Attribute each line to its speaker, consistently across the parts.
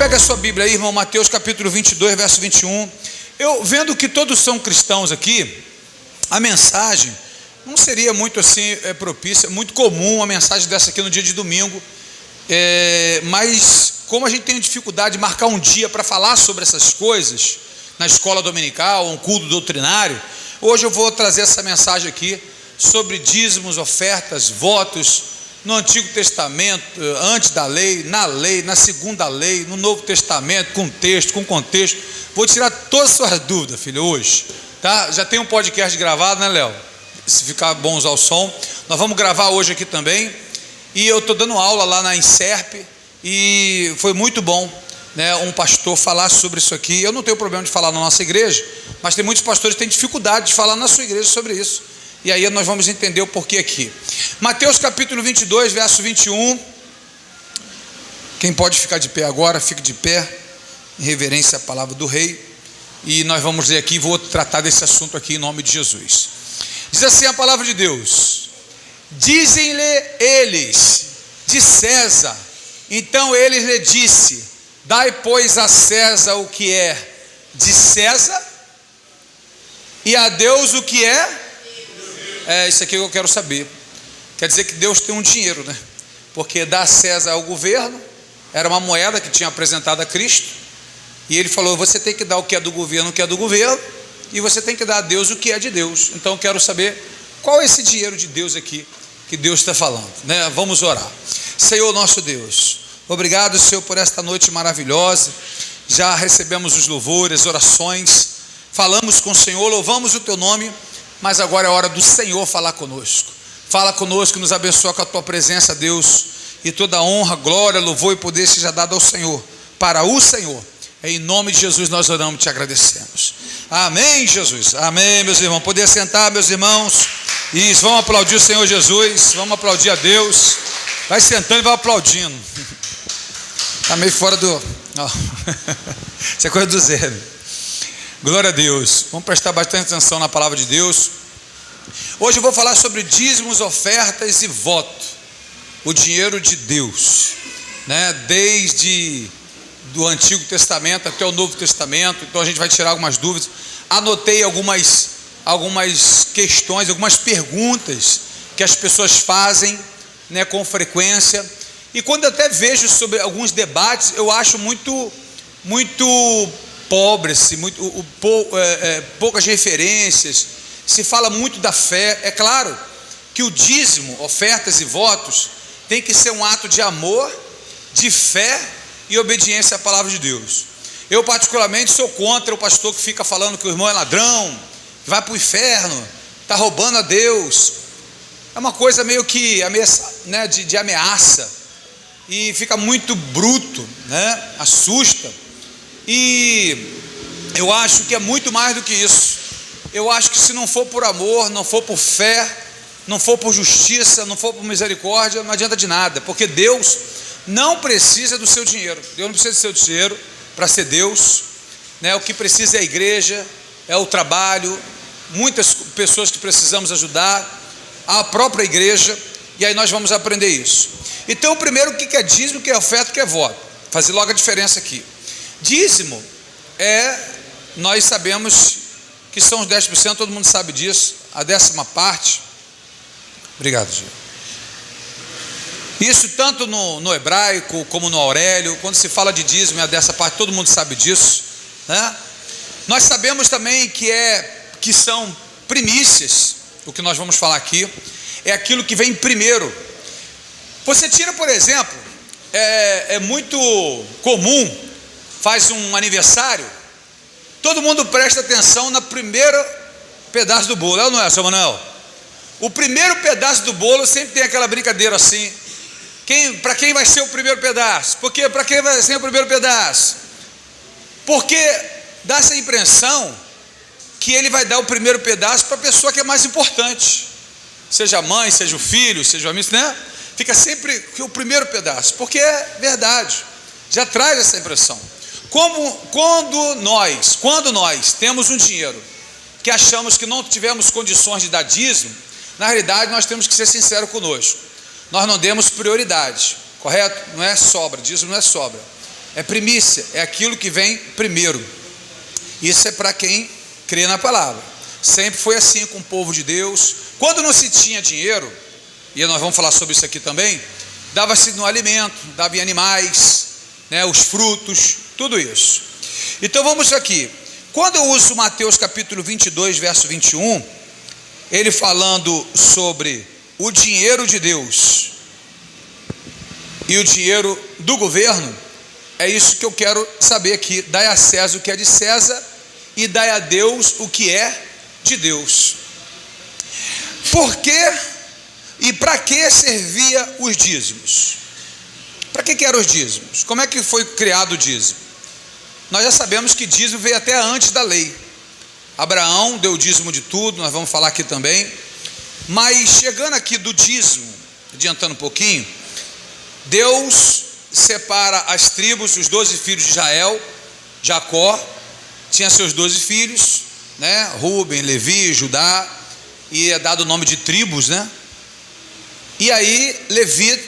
Speaker 1: Pega a sua Bíblia aí, irmão, Mateus capítulo 22, verso 21. Eu, vendo que todos são cristãos aqui, a mensagem não seria muito assim propícia, muito comum uma mensagem dessa aqui no dia de domingo, mas como a gente tem dificuldade de marcar um dia para falar sobre essas coisas, na escola dominical, um culto doutrinário, hoje eu vou trazer essa mensagem aqui sobre dízimos, ofertas, votos, no Antigo Testamento, antes da lei, na segunda lei, no Novo Testamento, com texto, com contexto. Vou tirar todas as suas dúvidas, filho, hoje, tá? Já tem um podcast gravado, né, Léo? Se ficar bom usar o som, nós vamos gravar hoje aqui também, e eu estou dando aula lá na Inserp, e foi muito bom, né, um pastor falar sobre isso aqui. Eu não tenho problema de falar na nossa igreja, mas tem muitos pastores que têm dificuldade de falar na sua igreja sobre isso, e aí nós vamos entender o porquê aqui. Mateus capítulo 22, verso 21, quem pode ficar de pé agora, fique de pé, em reverência à palavra do rei, e nós vamos ler aqui, vou tratar desse assunto aqui em nome de Jesus. Diz assim a palavra de Deus: dizem-lhe eles, de César. Então ele lhe disse: dai, pois, a César o que é de César, e a Deus o que é. Isso aqui que eu quero saber. Quer dizer que Deus tem um dinheiro, né? Porque dar a César ao governo era uma moeda que tinha apresentado a Cristo, e ele falou: você tem que dar o que é do governo, o que é do governo, e você tem que dar a Deus o que é de Deus. Então eu quero saber qual é esse dinheiro de Deus aqui que Deus está falando, né? Vamos orar. Senhor nosso Deus, obrigado, Senhor, por esta noite maravilhosa. Já recebemos os louvores, as orações, falamos com o Senhor, louvamos o teu nome, mas agora é hora do Senhor falar conosco. Fala conosco, nos abençoa com a tua presença, Deus, e toda honra, glória, louvor e poder seja dado ao Senhor, para o Senhor. Em nome de Jesus nós oramos e te agradecemos. Amém, Jesus. Amém, meus irmãos. Poder sentar, meus irmãos. Isso, vamos aplaudir o Senhor Jesus, vamos aplaudir a Deus. Vai sentando e vai aplaudindo. Está meio fora do... Isso é coisa do Zé. Glória a Deus. Vamos prestar bastante atenção na palavra de Deus. Hoje eu vou falar sobre dízimos, ofertas e voto. O dinheiro de Deus, né? Desde do Antigo Testamento até o Novo Testamento. Então a gente vai tirar algumas dúvidas. Anotei algumas questões, algumas perguntas que as pessoas fazem, né, com frequência. E quando eu até vejo sobre alguns debates, eu acho muito pobre, assim, poucas referências. Se fala muito da fé. É claro que o dízimo, ofertas e votos tem que ser um ato de amor, de fé e obediência à palavra de Deus. Eu particularmente sou contra o pastor que fica falando que o irmão é ladrão, que vai para o inferno, está roubando a Deus. É uma coisa meio que né, de ameaça, e fica muito bruto, né? Assusta. E eu acho que é muito mais do que isso. Eu acho que se não for por amor, não for por fé, não for por justiça, não for por misericórdia, não adianta de nada, porque Deus não precisa do seu dinheiro. Deus não precisa do seu dinheiro para ser Deus, né? O que precisa é a igreja, é o trabalho, muitas pessoas que precisamos ajudar, a própria igreja, e aí nós vamos aprender isso. Então, primeiro, o que é dízimo, o que é oferta, o que é voto? Fazer logo a diferença aqui. Dízimo nós sabemos que são os 10%, todo mundo sabe disso, a 10ª parte. Obrigado, Gil. Isso tanto no hebraico como no Aurélio, quando se fala de dízimo, é a 10ª parte, todo mundo sabe disso, né? Nós sabemos também que são primícias. O que nós vamos falar aqui é aquilo que vem primeiro. Você tira, por exemplo, é muito comum, faz um aniversário, todo mundo presta atenção no primeiro pedaço do bolo, é ou não é, seu Manuel? O primeiro pedaço do bolo sempre tem aquela brincadeira assim: para quem vai ser o primeiro pedaço? Porque para quem vai ser o primeiro pedaço? Porque dá essa impressão que ele vai dar o primeiro pedaço para a pessoa que é mais importante, seja a mãe, seja o filho, seja o amigo, né? Fica sempre que o primeiro pedaço, porque é verdade, já traz essa impressão. Quando nós temos um dinheiro que achamos que não tivemos condições de dar dízimo, na realidade nós temos que ser sinceros conosco. Nós não demos prioridade, correto? Não é sobra, dízimo não é sobra. é primícia, é aquilo que vem primeiro. Isso é para quem crê na palavra. Sempre foi assim com o povo de Deus. Quando não se tinha dinheiro, e nós vamos falar sobre isso aqui também, dava-se no alimento, dava em animais, né, os frutos, tudo isso. Então vamos aqui. Quando eu uso Mateus capítulo 22, verso 21, ele falando sobre o dinheiro de Deus e o dinheiro do governo, é isso que eu quero saber aqui. Dai a César o que é de César e dai a Deus o que é de Deus. Por que e para que servia os dízimos? Para que eram os dízimos? Como é que foi criado o dízimo? Nós já sabemos que dízimo veio até antes da lei. Abraão deu o dízimo de tudo, nós vamos falar aqui também. Mas chegando aqui do dízimo, adiantando um pouquinho, Deus separa as tribos, os 12 filhos de Israel. Jacó tinha seus 12 filhos, né? Rúben, Levi, Judá, e é dado o nome de tribos, né? E aí Levi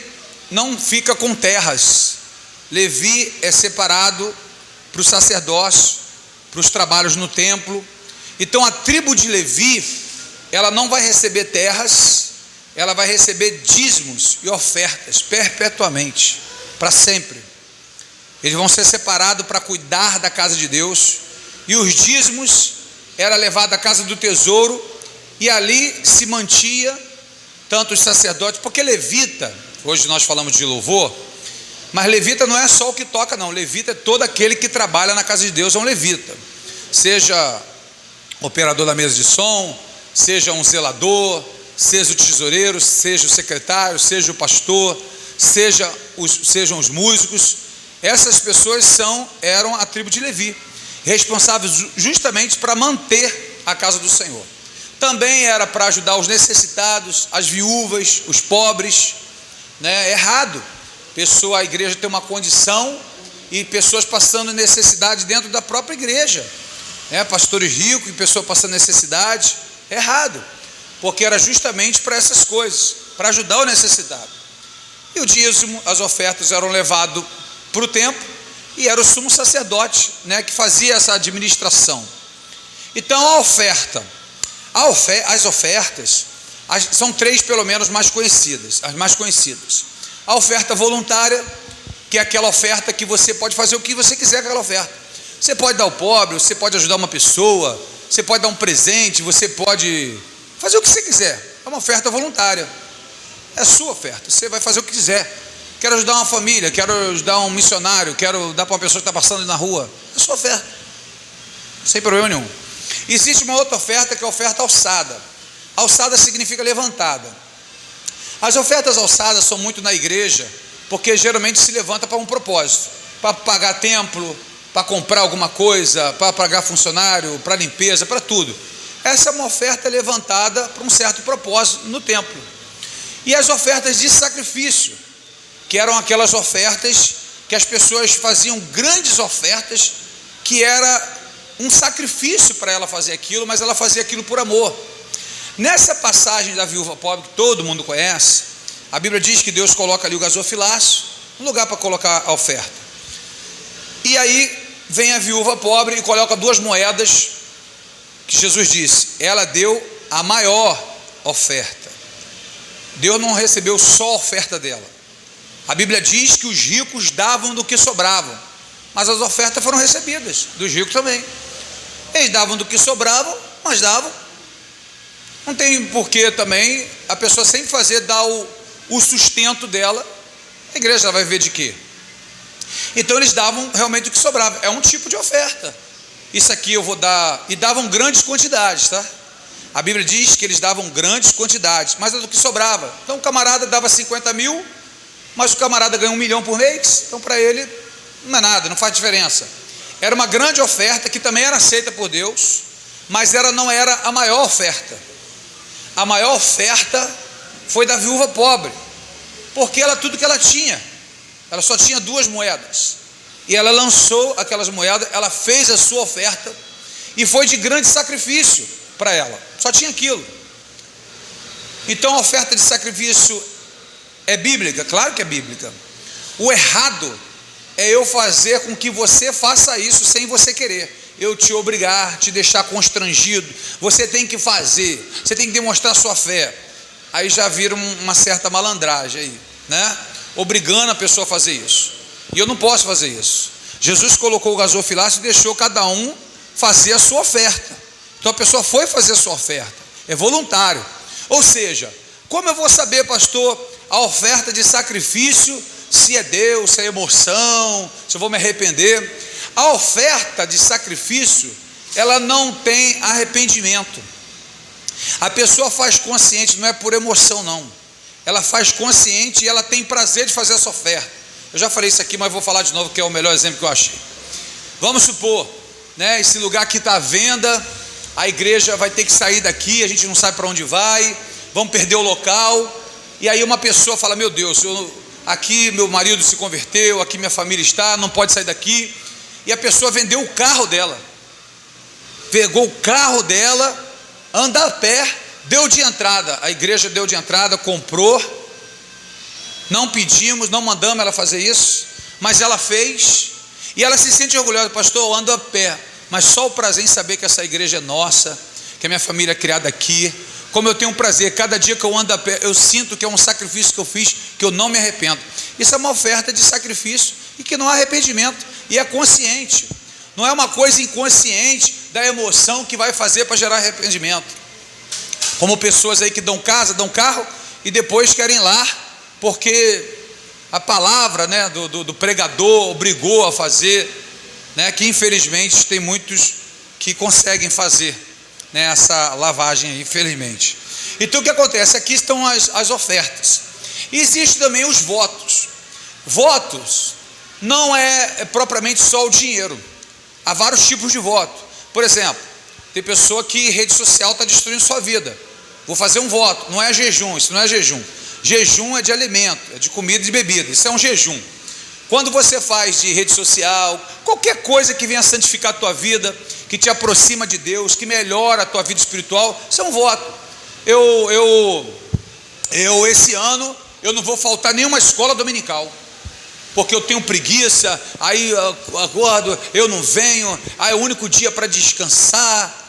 Speaker 1: não fica com terras. Levi é separado para o sacerdócio, para os trabalhos no templo. Então a tribo de Levi, ela não vai receber terras, ela vai receber dízimos e ofertas perpetuamente, para sempre. Eles vão ser separados para cuidar da casa de Deus, e os dízimos era levado à casa do tesouro, e ali se mantia tanto os sacerdotes, porque levita, hoje nós falamos de louvor, mas levita não é só o que toca não, levita é todo aquele que trabalha na casa de Deus, é um levita, seja operador da mesa de som, seja um zelador, seja o tesoureiro, seja o secretário, seja o pastor, sejam os músicos. Essas pessoas eram a tribo de Levi, responsáveis justamente para manter a casa do Senhor. Também era para ajudar os necessitados, as viúvas, os pobres, né? Errado a igreja ter uma condição e pessoas passando necessidade dentro da própria igreja, né? Pastores ricos e pessoas passando necessidade, errado, porque era justamente para essas coisas, para ajudar o necessitado. E o dízimo, as ofertas eram levadas para o templo, e era o sumo sacerdote, né, que fazia essa administração. Então as ofertas são três pelo menos mais conhecidas, as mais conhecidas. A oferta voluntária, que é aquela oferta que você pode fazer o que você quiser com aquela oferta. Você pode dar ao pobre, você pode ajudar uma pessoa, você pode dar um presente, você pode fazer o que você quiser. É uma oferta voluntária, é a sua oferta, você vai fazer o que quiser. Quero ajudar uma família, quero ajudar um missionário, quero dar para uma pessoa que está passando na rua, é a sua oferta, sem problema nenhum. Existe uma outra oferta que é a oferta alçada. Alçada significa levantada. As ofertas alçadas são muito na igreja, porque geralmente se levanta para um propósito, para pagar templo, para comprar alguma coisa, para pagar funcionário, para limpeza, para tudo. Essa é uma oferta levantada para um certo propósito no templo. E as ofertas de sacrifício, que eram aquelas ofertas que as pessoas faziam grandes ofertas, que era um sacrifício para ela fazer aquilo, mas ela fazia aquilo por amor. Nessa passagem da viúva pobre, que todo mundo conhece, a Bíblia diz que Deus coloca ali o gasofilácio, um lugar para colocar a oferta. E aí vem a viúva pobre e coloca 2 moedas, que Jesus disse, ela deu a maior oferta. Deus não recebeu só a oferta dela. A Bíblia diz que os ricos davam do que sobravam, mas as ofertas foram recebidas, dos ricos também. Eles davam do que sobravam, mas davam. Não tem porquê também a pessoa sempre dar o sustento dela. A igreja vai viver de quê? Então eles davam realmente o que sobrava. É um tipo de oferta. Isso aqui eu vou dar. E davam grandes quantidades, tá? A Bíblia diz que eles davam grandes quantidades, mas é do que sobrava. Então o camarada dava 50 mil, mas o camarada ganha 1 milhão por mês. Então para ele não é nada, não faz diferença. Era uma grande oferta que também era aceita por Deus, mas ela não era a maior oferta. A maior oferta foi da viúva pobre, porque tudo que ela tinha, ela só tinha 2 moedas, e ela lançou aquelas moedas, ela fez a sua oferta, e foi de grande sacrifício para ela, só tinha aquilo. Então a oferta de sacrifício é bíblica? Claro que é bíblica. O errado é eu fazer com que você faça isso sem você querer. Eu te obrigar, te deixar constrangido. Você tem que fazer, você tem que demonstrar sua fé. Aí já vira uma certa malandragem aí, né? Obrigando a pessoa a fazer isso. E eu não posso fazer isso. Jesus colocou o gasofilácio e deixou cada um fazer a sua oferta. Então a pessoa foi fazer a sua oferta. É voluntário. Ou seja, como eu vou saber, pastor, a oferta de sacrifício, se é Deus, se é emoção, se eu vou me arrepender? A oferta de sacrifício, ela não tem arrependimento. A pessoa faz consciente, não é por emoção não. Ela faz consciente e ela tem prazer de fazer essa oferta. Eu já falei isso aqui, mas vou falar de novo, que é o melhor exemplo que eu achei. Vamos supor, né, esse lugar aqui está à venda, a igreja vai ter que sair daqui, a gente não sabe para onde vai, vamos perder o local. E aí uma pessoa fala: meu Deus, aqui meu marido se converteu, aqui minha família está, não pode sair daqui. E a pessoa vendeu o carro dela, pegou o carro dela, anda a pé, deu de entrada, a igreja deu de entrada, comprou, não pedimos, não mandamos ela fazer isso, mas ela fez, e ela se sente orgulhosa: pastor, eu ando a pé, mas só o prazer em saber que essa igreja é nossa, que a minha família é criada aqui, como eu tenho prazer, cada dia que eu ando a pé, eu sinto que é um sacrifício que eu fiz, que eu não me arrependo. Isso é uma oferta de sacrifício, e que não há arrependimento, e é consciente, não é uma coisa inconsciente da emoção que vai fazer para gerar arrependimento, como pessoas aí que dão casa, dão carro, e depois querem lar, porque a palavra, né, do pregador obrigou a fazer, né, que infelizmente tem muitos que conseguem fazer, né, essa lavagem, infelizmente. Então o que acontece? Aqui estão as ofertas. E existe também os votos. Votos não é propriamente só o dinheiro. Há vários tipos de voto. Por exemplo, tem pessoa que rede social está destruindo sua vida. Vou fazer um voto. Não é jejum, isso não é jejum. Jejum é de alimento, é de comida e de bebida. Isso é um jejum. Quando você faz de rede social, qualquer coisa que venha santificar a tua vida, que te aproxima de Deus, que melhora a tua vida espiritual, isso é um voto. Esse ano, eu não vou faltar nenhuma escola dominical, porque eu tenho preguiça, aí eu acordo, eu não venho, aí é o único dia para descansar.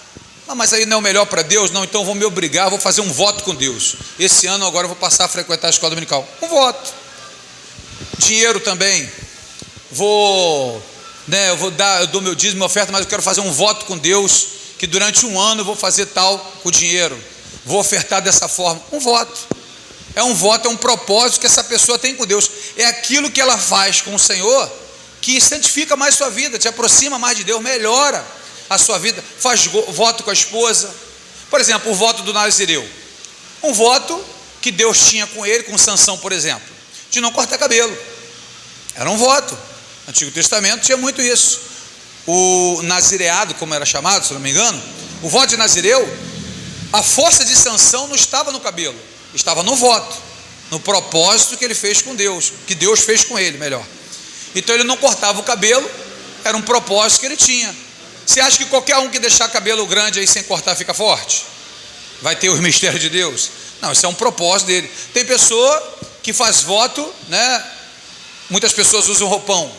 Speaker 1: Mas aí não é o melhor para Deus? Não, então eu vou me obrigar, vou fazer um voto com Deus. Esse ano agora eu vou passar a frequentar a escola dominical. Um voto. Dinheiro também. Eu dou meu dízimo, minha oferta, mas eu quero fazer um voto com Deus, que durante um ano eu vou fazer tal com o dinheiro. Vou ofertar dessa forma. Um voto. É um voto, é um propósito que essa pessoa tem com Deus. É aquilo que ela faz com o Senhor que santifica mais sua vida, te aproxima mais de Deus, melhora a sua vida. Faz voto com a esposa. Por exemplo, o voto do Nazireu. Um voto que Deus tinha com ele, com Sansão, por exemplo, de não cortar cabelo. Era um voto. No Antigo Testamento tinha muito isso. O nazireado, como era chamado, se não me engano, o voto de Nazireu, a força de Sansão não estava no cabelo, estava no voto, no propósito que ele fez com Deus, que Deus fez com ele, melhor. Então ele não cortava o cabelo, era um propósito que ele tinha. Você acha que qualquer um que deixar cabelo grande aí sem cortar fica forte? Vai ter os mistérios de Deus? Não, isso é um propósito dele. Tem pessoa que faz voto, né? Muitas pessoas usam roupão.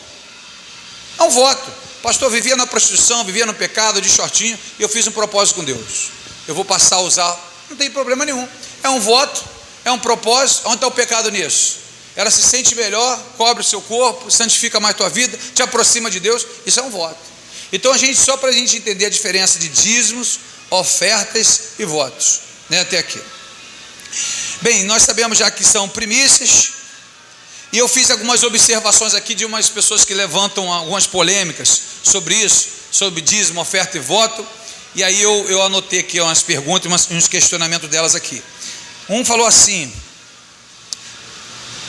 Speaker 1: É um voto. Pastor, vivia na prostituição, vivia no pecado, de shortinho, e eu fiz um propósito com Deus. Eu vou passar a usar. Não tem problema nenhum. É um voto, é um propósito. Onde está o pecado nisso? Ela se sente melhor, cobre o seu corpo, santifica mais a tua vida, te aproxima de Deus. Isso é um voto. Então só para a gente entender a diferença de dízimos, ofertas e votos, né, até aqui. Bem, nós sabemos já que são primícias, e eu fiz algumas observações aqui de umas pessoas que levantam algumas polêmicas sobre isso, sobre dízimo, oferta e voto, e aí eu anotei aqui umas perguntas e uns questionamentos delas aqui. Um falou assim: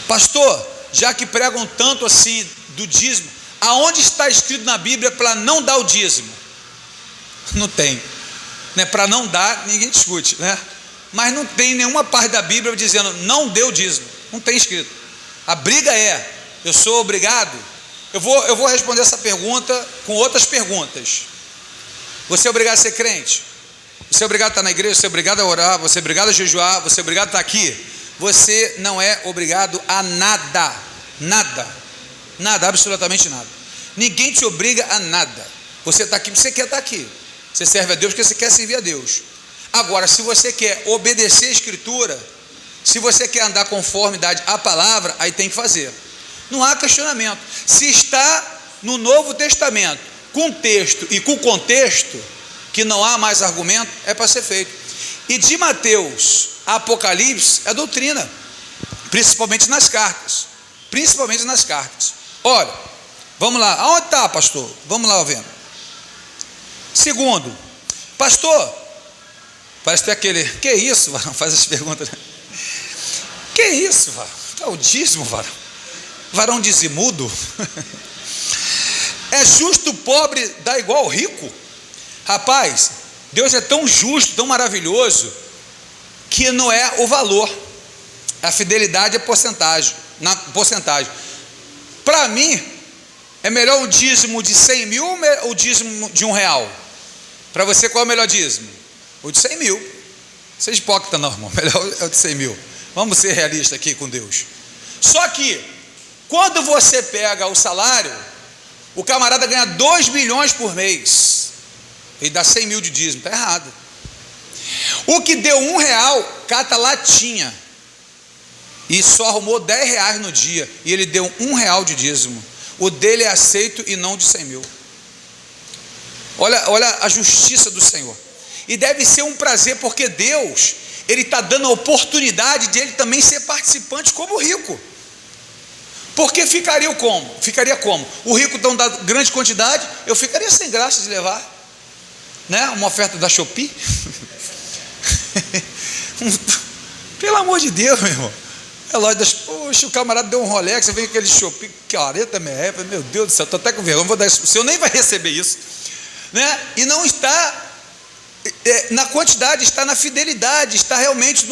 Speaker 1: pastor, já que pregam tanto assim do dízimo, aonde está escrito na Bíblia para não dar o dízimo? Não tem, né? Para não dar, ninguém discute, né? Mas não tem nenhuma parte da Bíblia dizendo não dê o dízimo, não tem escrito. A briga é: eu sou obrigado? Eu vou responder essa pergunta com outras perguntas. Você é obrigado a ser crente? Você é obrigado a estar na igreja? Você é obrigado a orar? Você é obrigado a jejuar? Você é obrigado a estar aqui? Você não é obrigado a nada, nada. Nada, absolutamente nada. Ninguém te obriga a nada. Você está aqui porque você quer estar aqui. Você serve a Deus porque você quer servir a Deus. Agora, se você quer obedecer a Escritura, se você quer andar conformidade à palavra, aí tem que fazer. Não há questionamento. Se está no Novo Testamento, com texto e com contexto, que não há mais argumento, é para ser feito. E de Mateus a Apocalipse é doutrina, principalmente nas cartas. Principalmente nas cartas. Olha, vamos lá. Aonde está, pastor? Vamos lá vendo. Segundo, pastor, parece que é aquele, que isso, varão? Faz as perguntas. Que isso, varão? É o dízimo, varão? Varão dizimudo? É justo o pobre dar igual ao rico? Rapaz, Deus é tão justo, tão maravilhoso, que não é o valor, a fidelidade é porcentagem, na porcentagem. Para mim, é melhor um dízimo de 100 mil ou o dízimo de R$1? Para você, qual é o melhor dízimo? O de 100 mil. Seja hipócrita não, irmão, melhor é o de 100 mil. Vamos ser realistas aqui com Deus. Só que, quando você pega o salário, o camarada ganha 2 milhões por mês, ele dá 100 mil de dízimo, está errado. O que deu R$1, cata latinha, e só arrumou R$10 no dia, e ele deu R$1 de dízimo. O dele é aceito e não de 100 mil. Olha a justiça do Senhor. E deve ser um prazer, porque Deus, Ele está dando a oportunidade de ele também ser participante como rico. Porque ficaria como? O rico dão da grande quantidade, eu ficaria sem graça de levar, né? Uma oferta da Shopee. Pelo amor de Deus, meu irmão. É lógico, poxa, o camarada deu um Rolex, você vem com aquele Shopee, 40 merreca, meu Deus do céu, estou até com vergonha, vou dar isso, o senhor nem vai receber isso, né? E não está na quantidade, está na fidelidade, está realmente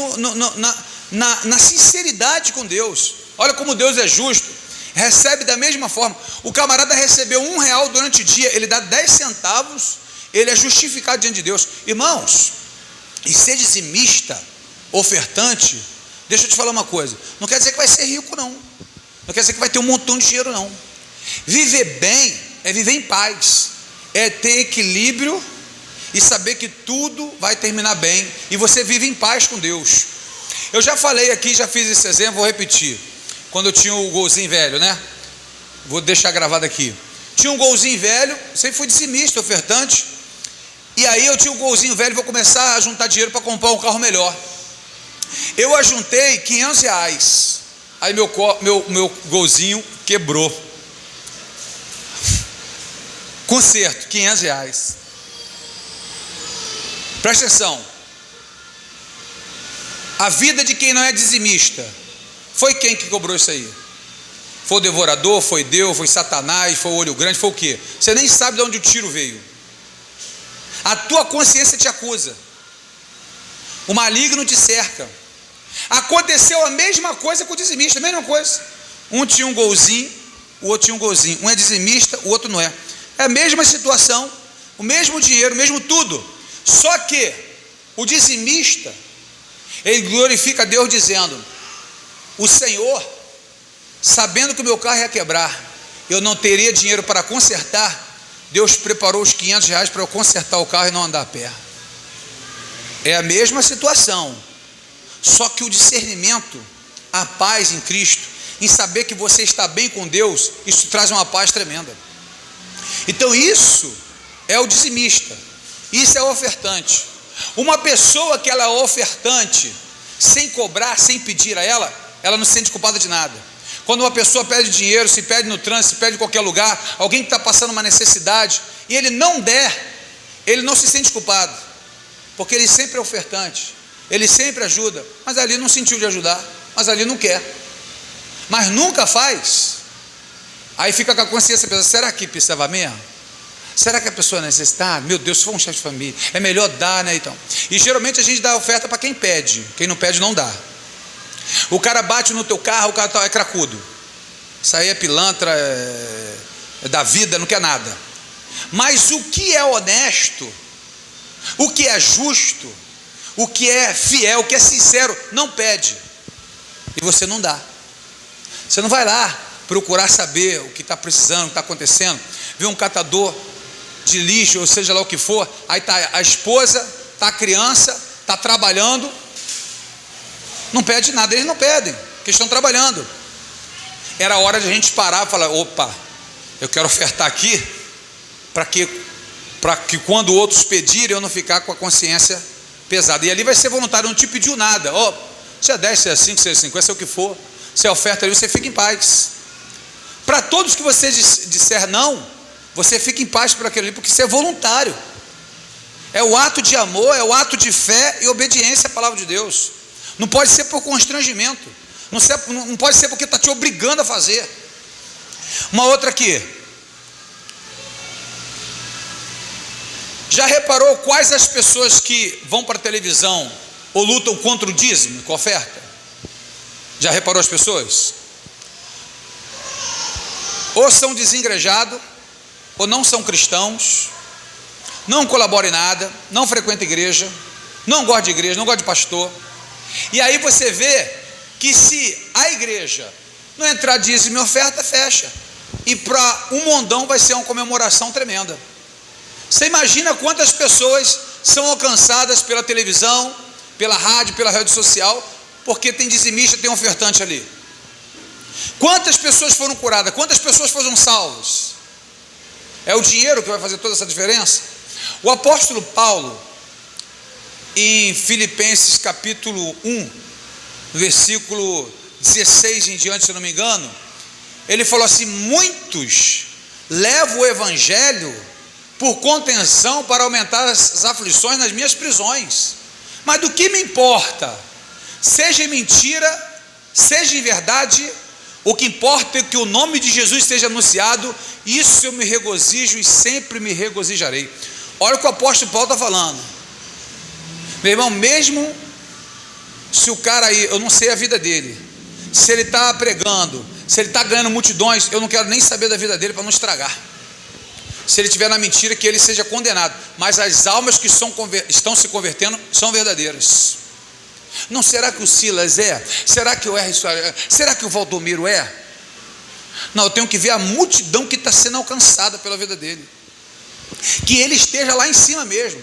Speaker 1: na sinceridade com Deus. Olha como Deus é justo, recebe da mesma forma. O camarada recebeu R$1 durante o dia, ele dá 10 centavos, ele é justificado diante de Deus. Irmãos, e ser dizimista, ofertante, deixa eu te falar uma coisa, não quer dizer que vai ser rico não quer dizer que vai ter um montão de dinheiro não. Viver bem é viver em paz, é ter equilíbrio e saber que tudo vai terminar bem, e você vive em paz com Deus. Eu já falei aqui, já fiz esse exemplo, vou repetir. Quando eu tinha o golzinho velho, né? Vou deixar gravado aqui. Tinha um golzinho velho, sempre fui dizimista, ofertante. E aí eu tinha um golzinho velho, vou começar a juntar dinheiro para comprar um carro melhor. Eu ajuntei R$500. Aí meu golzinho quebrou. Conserto, R$500. Presta atenção. A vida de quem não é dizimista, foi quem que cobrou isso aí? Foi o devorador, foi Deus, foi Satanás, foi o olho grande, foi o quê? Você nem sabe de onde o tiro veio. A tua consciência te acusa. O maligno te cerca. Aconteceu a mesma coisa com o dizimista, a mesma coisa. Um tinha um golzinho, o outro tinha um golzinho. Um é dizimista, o outro não é. É a mesma situação, o mesmo dinheiro, o mesmo tudo. Só que o dizimista, ele glorifica a Deus dizendo: o Senhor, sabendo que o meu carro ia quebrar, eu não teria dinheiro para consertar, Deus preparou os R$500 para eu consertar o carro e não andar a pé. É a mesma situação, só que o discernimento, a paz em Cristo, em saber que você está bem com Deus, isso traz uma paz tremenda. Então isso é o dizimista, isso é o ofertante. Uma pessoa que ela é ofertante, sem cobrar, sem pedir a ela não se sente culpada de nada. Quando uma pessoa pede dinheiro, se pede no trânsito, se pede em qualquer lugar, alguém que está passando uma necessidade, e ele não der, ele não se sente culpado, porque ele sempre é ofertante, ele sempre ajuda, mas ali não sentiu de ajudar, mas ali não quer, mas nunca faz. Aí fica com a consciência pensando: será que precisava mesmo? Será que a pessoa necessita? Meu Deus, se for um chefe de família, é melhor dar, né? Então, e geralmente a gente dá oferta para quem pede, quem não pede não dá. O cara bate no teu carro, o cara é cracudo, isso aí é pilantra, é da vida, não quer nada. Mas o que é honesto, o que é justo, o que é fiel, o que é sincero, não pede, e você não dá. Você não vai lá procurar saber o que está precisando, o que está acontecendo, vê um catador de lixo, ou seja lá o que for, aí está a esposa, está a criança, está trabalhando, não pede nada, eles não pedem, porque estão trabalhando. Era hora de a gente parar e falar: opa, eu quero ofertar aqui, para que quando outros pedirem, eu não ficar com a consciência pesada. E ali vai ser voluntário, não te pediu nada. Se é 10, se é 5, se é 50, se é o que for, se é oferta ali, você fica em paz. Para todos que você disser não, você fica em paz por aquilo ali, porque isso é voluntário. É o ato de amor, é o ato de fé e obediência à palavra de Deus. Não pode ser por constrangimento, não pode ser porque está te obrigando a fazer. Uma outra aqui. Já reparou quais as pessoas que vão para a televisão ou lutam contra o dízimo, com a oferta? Já reparou as pessoas? Ou são desengrejados, ou não são cristãos, não colaboram em nada, não frequentam igreja, não gostam de igreja, não gostam de pastor. E aí você vê que se a igreja não entrar dízimo e oferta, fecha. E para um mondão vai ser uma comemoração tremenda. Você imagina quantas pessoas são alcançadas pela televisão, pela rádio, pela rede social, porque tem dizimista, tem ofertante ali. Quantas pessoas foram curadas? Quantas pessoas foram salvas? É o dinheiro que vai fazer toda essa diferença? O apóstolo Paulo, em Filipenses capítulo 1, versículo 16 em diante, se eu não me engano, ele falou assim: muitos levam o evangelho por contenção para aumentar as aflições nas minhas prisões. Mas do que me importa? Seja em mentira, seja em verdade, o que importa é que o nome de Jesus seja anunciado. Isso eu me regozijo e sempre me regozijarei. Olha o que o apóstolo Paulo está falando. Meu irmão, mesmo se o cara aí, eu não sei a vida dele, se ele está pregando, se ele está ganhando multidões, eu não quero nem saber da vida dele para não estragar. Se ele estiver na mentira, que ele seja condenado. Mas as almas que estão se convertendo são verdadeiras. Não será que o Silas é? Será que o R. Será que o Valdomiro é? Não, eu tenho que ver a multidão que está sendo alcançada pela vida dele. Que ele esteja lá em cima mesmo.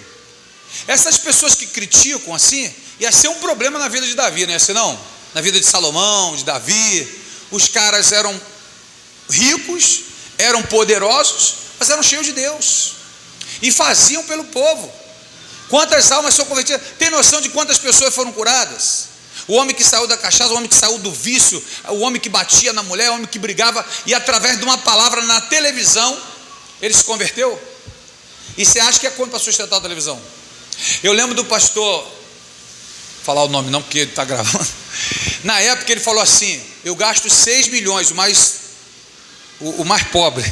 Speaker 1: Essas pessoas que criticam assim, ia ser um problema na vida de Davi, não ia ser não? Na vida de Salomão, de Davi. Os caras eram ricos, eram poderosos, mas eram cheios de Deus. E faziam pelo povo. Quantas almas são convertidas? Tem noção de quantas pessoas foram curadas? O homem que saiu da cachaça, o homem que saiu do vício, o homem que batia na mulher, o homem que brigava, e através de uma palavra na televisão, ele se converteu? E você acha que é quanto para sustentar a televisão? Eu lembro do pastor, falar o nome não, porque ele está gravando. Na época ele falou assim: eu gasto 6 milhões, o mais pobre.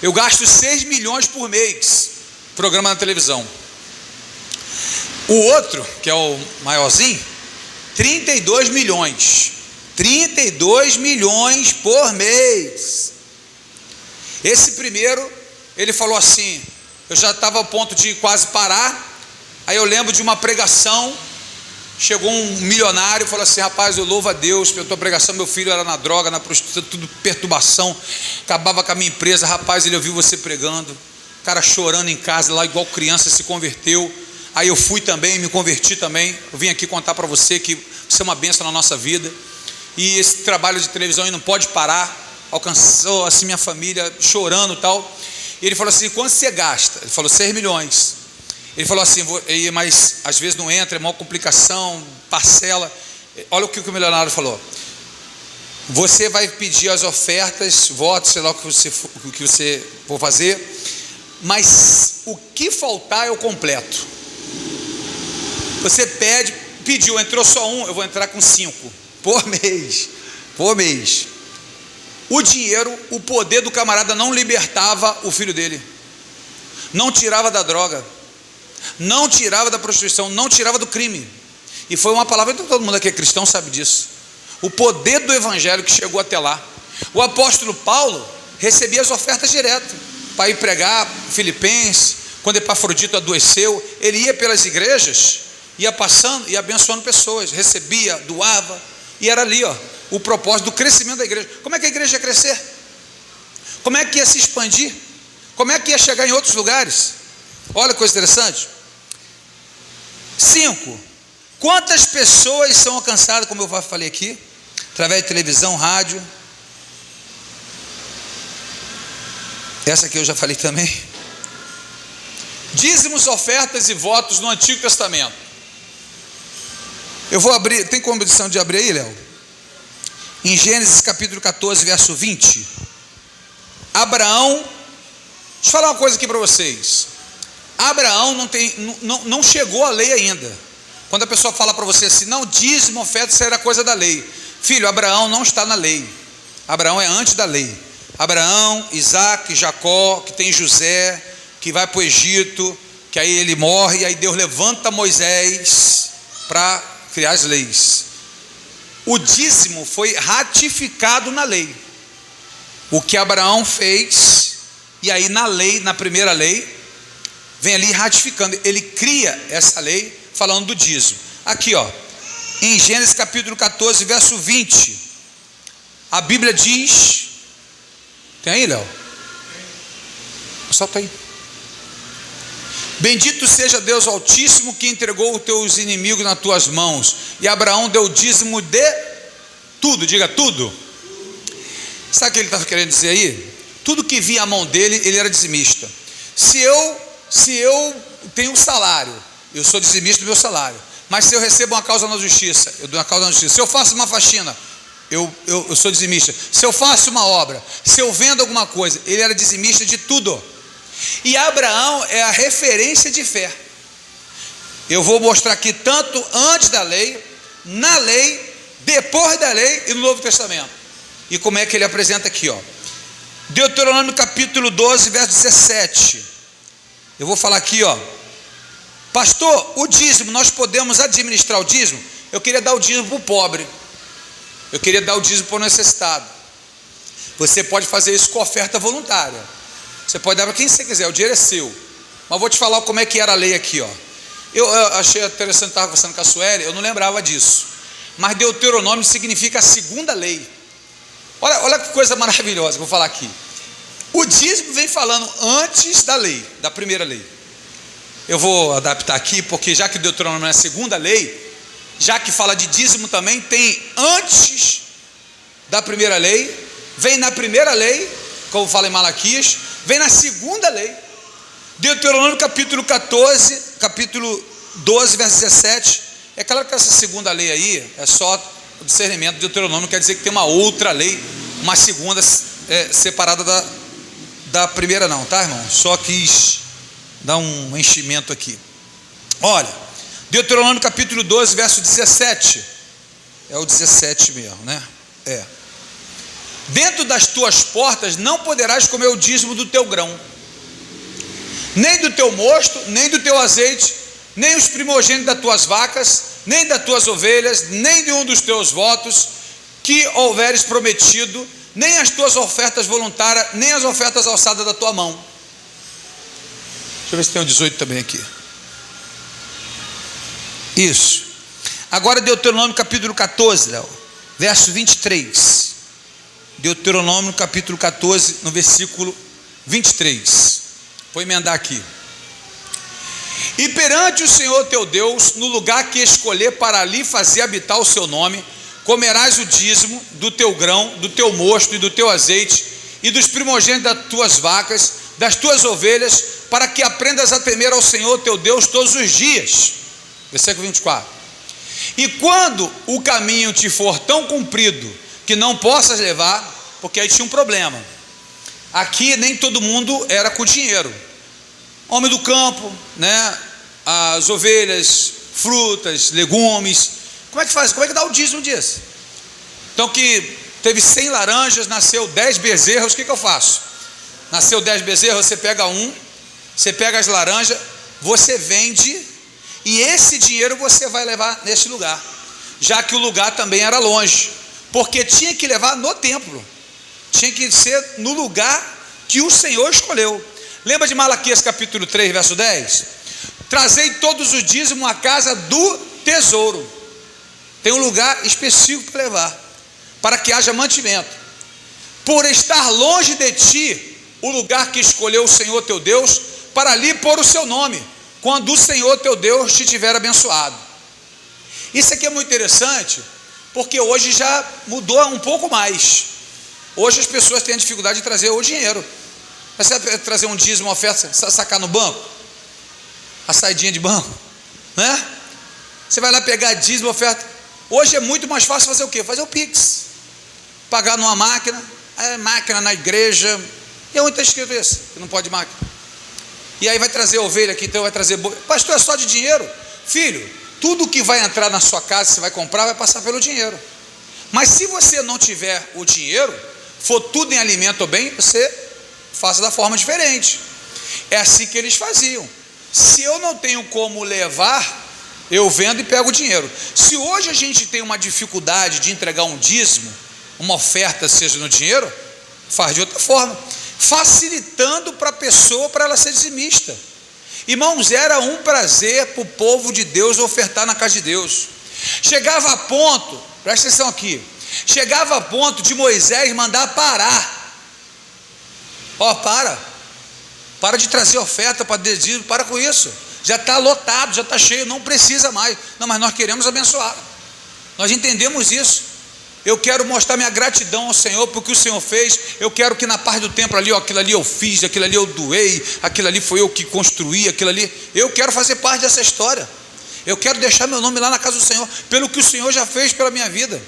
Speaker 1: Eu gasto 6 milhões por mês, programa na televisão. O outro, que é o maiorzinho, 32 milhões. 32 milhões por mês. Esse primeiro, ele falou assim, eu já estava a ponto de quase parar. Aí eu lembro de uma pregação, chegou um milionário e falou assim: rapaz, eu louvo a Deus pela tua pregação, meu filho era na droga, na prostituição, tudo perturbação, acabava com a minha empresa. Rapaz, ele ouviu você pregando, o cara chorando em casa lá, igual criança, se converteu. Aí eu fui também, me converti também. Eu vim aqui contar para você que você é uma bênção na nossa vida. E esse trabalho de televisão aí não pode parar. Alcançou assim minha família, chorando e tal. E ele falou assim: quanto você gasta? Ele falou 6 milhões. Ele falou assim: mas às vezes não entra, é maior complicação, parcela. Olha o que o milionário falou: você vai pedir as ofertas, votos, sei lá o que você for fazer, mas o que faltar eu completo. Você pediu, entrou só um, eu vou entrar com 5 por mês. O dinheiro, o poder do camarada não libertava o filho dele, não tirava da droga, não tirava da prostituição, não tirava do crime. E foi uma palavra, todo mundo aqui é cristão sabe disso. O poder do evangelho que chegou até lá. O apóstolo Paulo recebia as ofertas direto para ir pregar Filipenses. Quando Epafrodito adoeceu, ele ia pelas igrejas, ia passando e abençoando pessoas, recebia, doava, e era ali, o propósito do crescimento da igreja. Como é que a igreja ia crescer? Como é que ia se expandir? Como é que ia chegar em outros lugares? Olha que coisa interessante. 5. Quantas pessoas são alcançadas, como eu falei aqui, através de televisão, rádio? Essa aqui eu já falei também. Dízimos, ofertas e votos no Antigo Testamento. Eu vou abrir, tem condição de abrir aí, Léo? Em Gênesis capítulo 14, verso 20. Abraão, deixa eu falar uma coisa aqui para vocês. Abraão não chegou à lei ainda. Quando a pessoa fala para você assim, não, dízimo, oferta, isso era coisa da lei. Filho, Abraão não está na lei. Abraão é antes da lei. Abraão, Isaac, Jacó, que tem José, que vai para o Egito, que aí ele morre, e aí Deus levanta Moisés para criar as leis. O dízimo foi ratificado na lei. O que Abraão fez, e aí na lei, na primeira lei, vem ali ratificando, ele cria essa lei falando do dízimo. Aqui ó, em Gênesis capítulo 14, verso 20, a Bíblia diz, tem aí, Léo? Solta aí. Bendito seja Deus Altíssimo, que entregou os teus inimigos nas tuas mãos. E Abraão deu o dízimo de tudo, diga tudo. Sabe o que ele está querendo dizer aí? Tudo que vinha à mão dele, ele era dizimista. Se eu tenho um salário, eu sou dizimista do meu salário. Mas se eu recebo uma causa na justiça, eu dou uma causa na justiça. Se eu faço uma faxina, eu sou dizimista. Se eu faço uma obra, se eu vendo alguma coisa, ele era dizimista de tudo. E Abraão é a referência de fé. Eu vou mostrar aqui tanto antes da lei, na lei, depois da lei e no Novo Testamento. E como é que ele apresenta aqui, ó. Deuteronômio capítulo 12, verso 17. Eu vou falar aqui, ó. Pastor, o dízimo, nós podemos administrar o dízimo? Eu queria dar o dízimo para o pobre. Eu queria dar o dízimo para o necessitado. Você pode fazer isso com oferta voluntária. Você pode dar para quem você quiser, o dinheiro é seu. Mas vou te falar como é que era a lei aqui, ó. Eu achei interessante, estava conversando com a Sueli, eu não lembrava disso. Mas Deuteronômio significa a segunda lei. Olha que coisa maravilhosa, vou falar aqui. O dízimo vem falando antes da lei, da primeira lei. Eu vou adaptar aqui, porque já que Deuteronômio é a segunda lei, já que fala de dízimo também, tem antes da primeira lei, vem na primeira lei, como fala em Malaquias, vem na segunda lei. Deuteronômio capítulo 14, capítulo 12, verso 17. É claro que essa segunda lei aí é só o discernimento. Deuteronômio quer dizer que tem uma outra lei, uma segunda separada da primeira não, tá, irmão? Só quis dar um enchimento aqui. Olha, Deuteronômio capítulo 12, verso 17. É o 17 mesmo, né? É. Dentro das tuas portas não poderás comer o dízimo do teu grão, nem do teu mosto, nem do teu azeite, nem os primogênitos das tuas vacas, nem das tuas ovelhas, nem de um dos teus votos que houveres prometido, nem as tuas ofertas voluntárias, nem as ofertas alçadas da tua mão. Deixa eu ver se tem o 18 também aqui. Isso. Agora Deuteronômio capítulo 14, Léo, verso 23. Deuteronômio capítulo 14, no versículo 23. Vou emendar aqui. E perante o Senhor teu Deus, no lugar que escolher para ali fazer habitar o seu nome, comerás o dízimo do teu grão, do teu mosto e do teu azeite, e dos primogênitos das tuas vacas, das tuas ovelhas, para que aprendas a temer ao Senhor teu Deus todos os dias. Versículo 24. E quando o caminho te for tão comprido que não possas levar, porque aí tinha um problema. Aqui nem todo mundo era com dinheiro. Homem do campo, né? As ovelhas, frutas, legumes. Como é que faz? Como é que dá o dízimo disso? Então que teve 100 laranjas, nasceu 10 bezerros, o que eu faço? Nasceu 10 bezerros, você pega você pega as laranjas, você vende, e esse dinheiro você vai levar nesse lugar, já que o lugar também era longe, porque tinha que levar no templo, tinha que ser no lugar que o Senhor escolheu. Lembra de Malaquias capítulo 3, verso 10? Trazei todos os dízimos à casa do tesouro. Tem um lugar específico para levar. para que haja mantimento, por estar longe de ti o lugar que escolheu o Senhor teu Deus, para ali pôr o seu nome, quando o Senhor teu Deus te tiver abençoado. Isso aqui é muito interessante, porque hoje já mudou um pouco mais. Hoje as pessoas têm a dificuldade de trazer o dinheiro. Você vai trazer um dízimo, uma oferta, sacar no banco, a saidinha de banco, né? Você vai lá pegar dízimo, oferta. Hoje é muito mais fácil fazer o quê? Fazer o Pix, pagar numa máquina, máquina na igreja. E onde está escrito isso? Que não pode máquina. E aí vai trazer ovelha aqui, então vai trazer boi. Pastor, é só de dinheiro? Filho, tudo que vai entrar na sua casa, você vai comprar, vai passar pelo dinheiro. Mas se você não tiver o dinheiro, for tudo em alimento ou bem, você faça da forma diferente. É assim que eles faziam. Se eu não tenho como levar, eu vendo e pego o dinheiro. Se hoje a gente tem uma dificuldade de entregar um dízimo, uma oferta, seja no dinheiro, faz de outra forma, facilitando para a pessoa, para ela ser dizimista. Irmãos, era um prazer para o povo de Deus ofertar na casa de Deus. Chegava a ponto, presta atenção aqui, chegava a ponto de Moisés mandar parar. Para de trazer oferta para dízimo, para com isso, já está lotado, já está cheio, não precisa mais. Não, mas nós queremos abençoar, nós entendemos isso. Eu quero mostrar minha gratidão ao Senhor por que o Senhor fez. Eu quero que na parte do templo ali, aquilo ali eu fiz, aquilo ali eu doei, aquilo ali foi eu que construí, aquilo ali, eu quero fazer parte dessa história. Eu quero deixar meu nome lá na casa do Senhor, pelo que o Senhor já fez pela minha vida.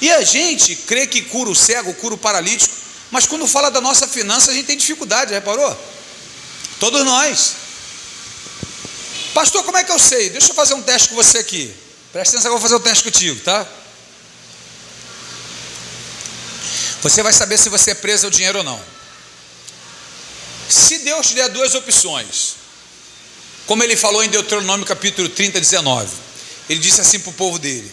Speaker 1: E a gente crê que cura o cego, cura o paralítico, mas quando fala da nossa finança, a gente tem dificuldade, reparou? Todos nós. Pastor, como é que eu sei? Deixa eu fazer um teste com você aqui. Presta atenção que eu vou fazer um teste contigo, tá? Você vai saber se você é preso ao dinheiro ou não. Se Deus te der duas opções, como ele falou em Deuteronômio capítulo 30, 19, ele disse assim para o povo dele: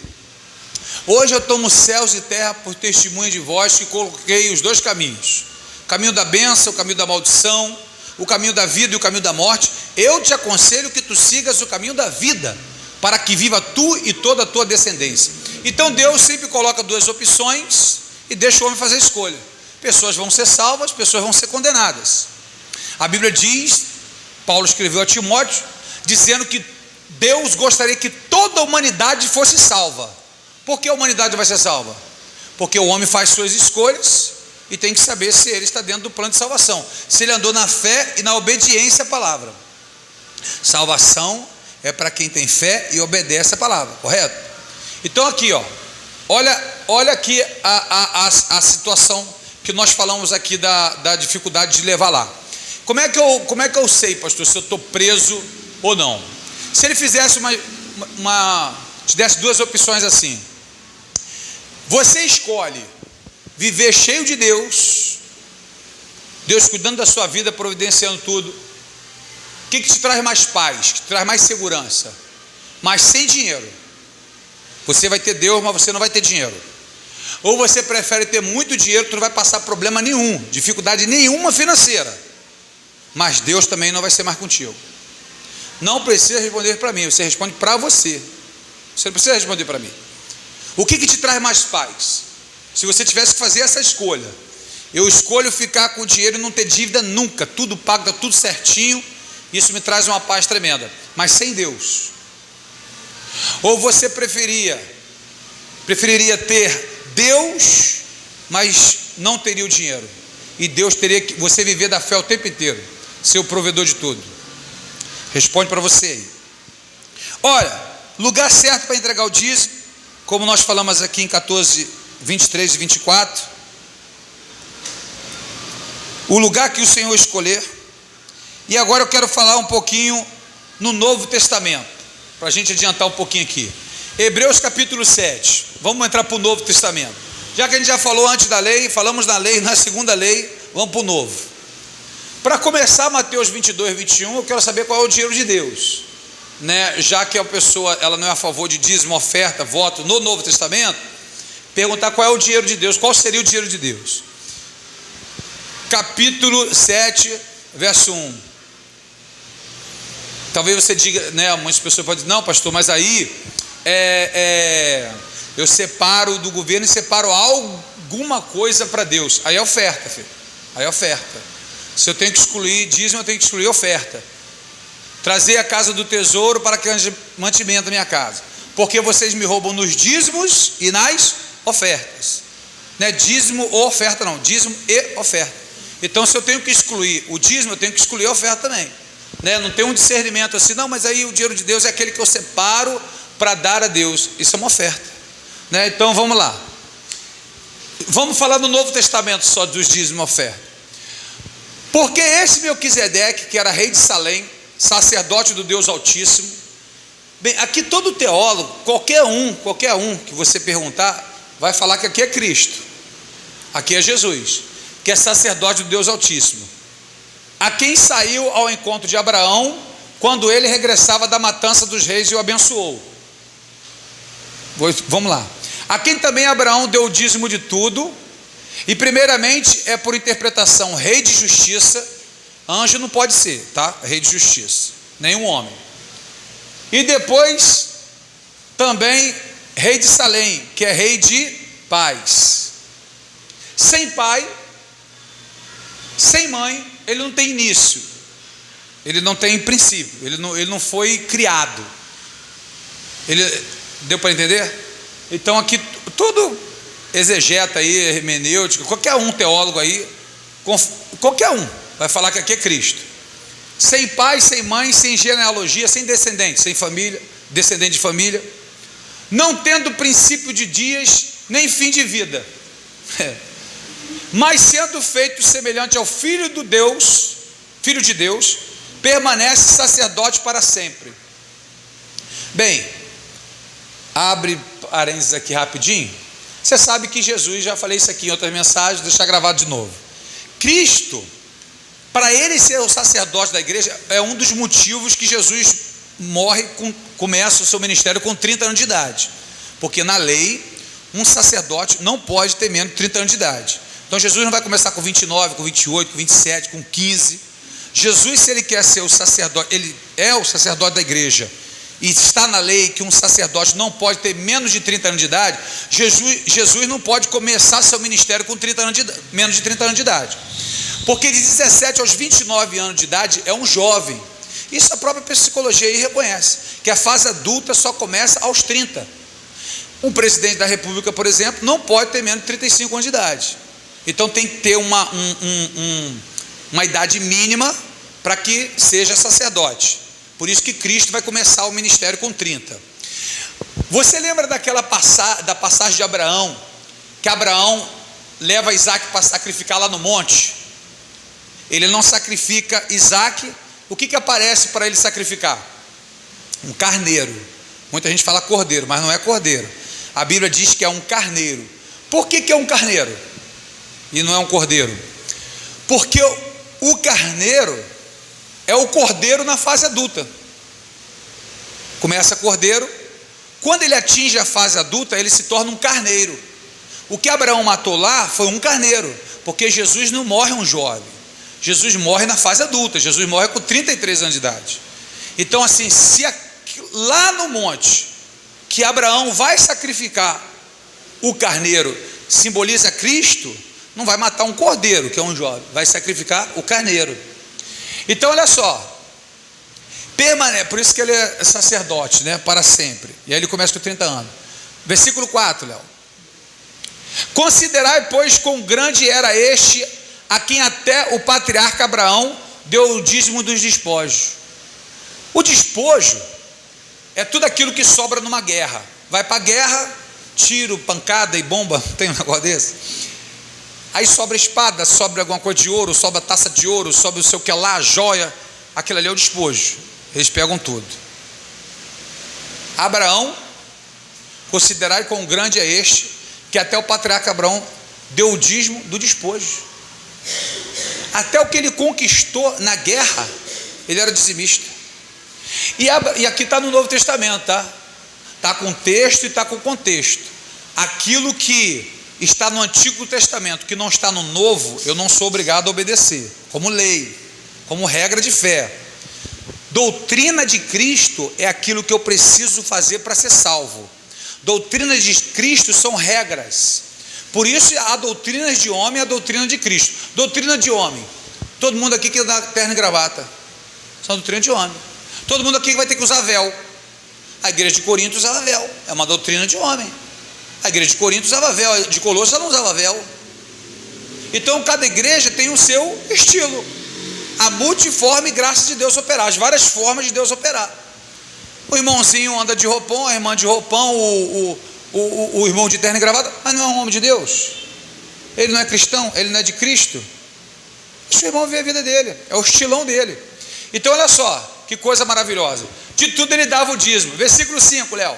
Speaker 1: hoje eu tomo céus e terra por testemunha de vós, que coloquei os dois caminhos, o caminho da bênção, o caminho da maldição, o caminho da vida e o caminho da morte. Eu te aconselho que tu sigas o caminho da vida, para que viva tu e toda a tua descendência. Então Deus sempre coloca duas opções e deixa o homem fazer a escolha. Pessoas vão ser salvas, pessoas vão ser condenadas. A Bíblia diz, Paulo escreveu a Timóteo, dizendo que Deus gostaria que toda a humanidade fosse salva. Por que a humanidade vai ser salva? Porque o homem faz suas escolhas e tem que saber se ele está dentro do plano de salvação, se ele andou na fé e na obediência à palavra. Salvação é para quem tem fé e obedece a palavra, correto? Então aqui, olha aqui a situação que nós falamos aqui da dificuldade de levar lá. Como é que eu sei, pastor, se eu estou preso ou não? Se ele fizesse te desse duas opções assim: você escolhe viver cheio de Deus, Deus cuidando da sua vida, providenciando tudo. O que te traz mais paz, que te traz mais segurança? Mas sem dinheiro. Você vai ter Deus, mas você não vai ter dinheiro. Ou você prefere ter muito dinheiro, tu não vai passar problema nenhum, dificuldade nenhuma financeira, mas Deus também não vai ser mais contigo. Não precisa responder para mim, você responde para você. Você não precisa responder para mim. O que te traz mais paz? Se você tivesse que fazer essa escolha, eu escolho ficar com dinheiro e não ter dívida nunca, tudo pago, está tudo certinho, isso me traz uma paz tremenda, mas sem Deus. Ou você preferiria ter Deus, mas não teria o dinheiro, e Deus teria que você viver da fé o tempo inteiro, ser o provedor de tudo? Responde para você aí. Olha, lugar certo para entregar o dízimo, como nós falamos aqui em 14, 23 e 24, o lugar que o Senhor escolher. E agora eu quero falar um pouquinho no Novo Testamento, para a gente adiantar um pouquinho aqui. Hebreus capítulo 7, vamos entrar para o Novo Testamento. Já que a gente já falou antes da lei, falamos na lei, na segunda lei, vamos para o Novo. Para começar, Mateus 22, 21, eu quero saber qual é o dinheiro de Deus, né? Já que a pessoa ela não é a favor de dízimo, oferta, voto no Novo Testamento, perguntar qual é o dinheiro de Deus, qual seria o dinheiro de Deus. Capítulo 7, verso 1. Talvez você diga, né, muitas pessoas podem dizer: não, pastor, mas aí eu separo do governo e separo alguma coisa para Deus. Aí é oferta, filho. Aí é oferta. Se eu tenho que excluir dízimo, eu tenho que excluir oferta. Trazer a casa do tesouro para que haja mantimento da minha casa. Porque vocês me roubam nos dízimos e nas ofertas. Não é dízimo ou oferta não, dízimo e oferta. Então se eu tenho que excluir o dízimo, eu tenho que excluir a oferta também, né? Não tem um discernimento assim, não, mas aí o dinheiro de Deus é aquele que eu separo para dar a Deus. Isso é uma oferta, né? Então vamos lá. Vamos falar no Novo Testamento só dos dízimos e oferta. Porque esse Melquisedeque, que era rei de Salém, sacerdote do Deus Altíssimo. Bem, aqui todo teólogo, qualquer um que você perguntar, vai falar que aqui é Cristo, aqui é Jesus, que é sacerdote do Deus Altíssimo, a quem saiu ao encontro de Abraão, quando ele regressava da matança dos reis e o abençoou. Vamos lá. A quem também Abraão deu o dízimo de tudo, e primeiramente é por interpretação rei de justiça. Anjo não pode ser, tá? Rei de justiça, nenhum homem. E depois também rei de Salém, que é rei de paz. Sem pai, sem mãe, ele não tem início, ele não tem princípio, ele não foi criado. Deu para entender? Então aqui tudo exegeta aí, hermenêutica, qualquer um teólogo aí, qualquer um vai falar que aqui é Cristo. Sem pai, sem mãe, sem genealogia, sem descendente, sem família, descendente de família, não tendo princípio de dias, nem fim de vida, mas sendo feito semelhante ao Filho de Deus, permanece sacerdote para sempre. Bem, abre parênteses aqui rapidinho. Você sabe que Jesus, já falei isso aqui em outras mensagens, vou deixar gravado de novo. Cristo, para ele ser o sacerdote da igreja, é um dos motivos que Jesus começa o seu ministério com 30 anos de idade, porque na lei, um sacerdote não pode ter menos de 30 anos de idade. Então Jesus não vai começar com 29, com 28, com 27, com 15. Jesus, se ele quer ser o sacerdote, ele é o sacerdote da igreja, e está na lei que um sacerdote não pode ter menos de 30 anos de idade, Jesus não pode começar seu ministério com menos de 30 anos de idade, porque de 17 aos 29 anos de idade é um jovem. Isso a própria psicologia aí reconhece, que a fase adulta só começa aos 30. Um presidente da república, por exemplo, não pode ter menos de 35 anos de idade. Então tem que ter uma idade mínima para que seja sacerdote. Por isso que Cristo vai começar o ministério com 30. Você lembra da passagem de Abraão, que Abraão leva Isaac para sacrificar lá no monte? Ele não sacrifica Isaac. O que aparece para ele sacrificar? Um carneiro. Muita gente fala cordeiro, mas não é cordeiro. A Bíblia diz que é um carneiro. Por que é um carneiro e não é um cordeiro? Porque o carneiro é o cordeiro na fase adulta. Começa cordeiro, quando ele atinge a fase adulta, ele se torna um carneiro. O que Abraão matou lá foi um carneiro, porque Jesus não morre um jovem, Jesus morre na fase adulta, Jesus morre com 33 anos de idade. Então assim, se lá no monte, que Abraão vai sacrificar o carneiro, simboliza Cristo, não vai matar um cordeiro, que é um jovem, vai sacrificar o carneiro. Então olha só, por isso que ele é sacerdote, né, para sempre. E aí ele começa com 30 anos. Versículo 4, Léo. Considerai, pois, quão grande era este, a quem até o patriarca Abraão deu o dízimo dos despojos. O despojo é tudo aquilo que sobra numa guerra. Vai para a guerra, tiro, pancada e bomba, tem um negócio desse? Aí sobra espada, sobra alguma coisa de ouro, sobra taça de ouro, sobra o seu que lá, joia. Aquilo ali é o despojo. Eles pegam tudo. Abraão, considerai quão grande é este, que até o patriarca Abraão deu o dízimo do despojo. Até o que ele conquistou na guerra, ele era dizimista. E aqui está no Novo Testamento, tá? Está com texto e está com contexto. Aquilo que está no Antigo Testamento, que não está no Novo, eu não sou obrigado a obedecer, como lei, como regra de fé. Doutrina de Cristo é aquilo que eu preciso fazer para ser salvo. Doutrinas de Cristo são regras. Por isso há doutrinas de homem e a doutrina de Cristo. Doutrina de homem. Todo mundo aqui que dá terno e gravata. São doutrina de homem. Todo mundo aqui vai ter que usar véu. A igreja de Corinto usava véu. É uma doutrina de homem. A igreja de Corinto usava véu. A de Colossos não usava véu. Então cada igreja tem o seu estilo. A multiforme graça de Deus operar. As várias formas de Deus operar. O irmãozinho anda de roupão, a irmã de roupão, o irmão de terno e gravata, mas não é um homem de Deus. Ele não é cristão, ele não é de Cristo. Deixa o irmão ver a vida dele, é o estilão dele. Então olha só, que coisa maravilhosa. De tudo ele dava o dízimo. Versículo 5, Léo.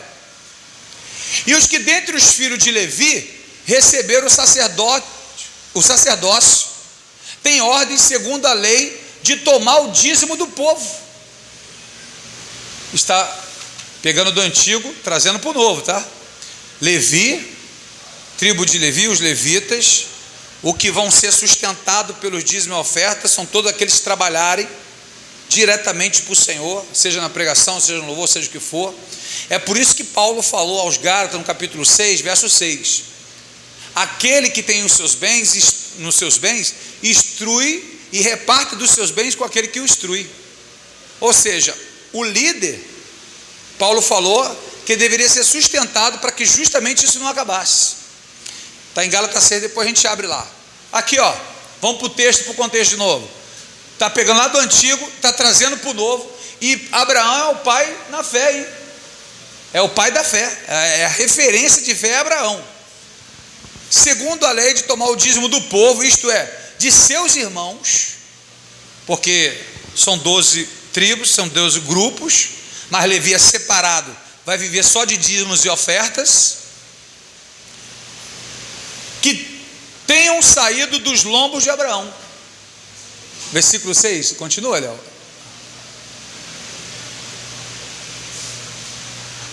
Speaker 1: E os que dentre os filhos de Levi receberam o sacerdócio, tem ordem segundo a lei de tomar o dízimo do povo. Está pegando do antigo, trazendo para o novo, tá? Levi, tribo de Levi, os levitas, o que vão ser sustentado pelos dízimos e ofertas são todos aqueles que trabalharem diretamente para o Senhor, seja na pregação, seja no louvor, seja o que for. É por isso que Paulo falou aos Gálatas no capítulo 6, verso 6: aquele que tem os seus bens, nos seus bens, instrui e reparte dos seus bens com aquele que o instrui. Ou seja, o líder, Paulo falou que deveria ser sustentado para que justamente isso não acabasse. Está em Gálatas 6, depois a gente abre lá. Aqui, ó, vamos para o texto, para o contexto de novo. Está pegando lá do antigo, está trazendo para o novo. E Abraão é o pai na fé, hein? É o pai da fé, é a referência de fé é Abraão. Segundo a lei de tomar o dízimo do povo, isto é, de seus irmãos, porque são 12 tribos, são 12 grupos, mas Levi é separado, vai viver só de dízimos e ofertas, que tenham saído dos lombos de Abraão. Versículo 6, continua, Léo.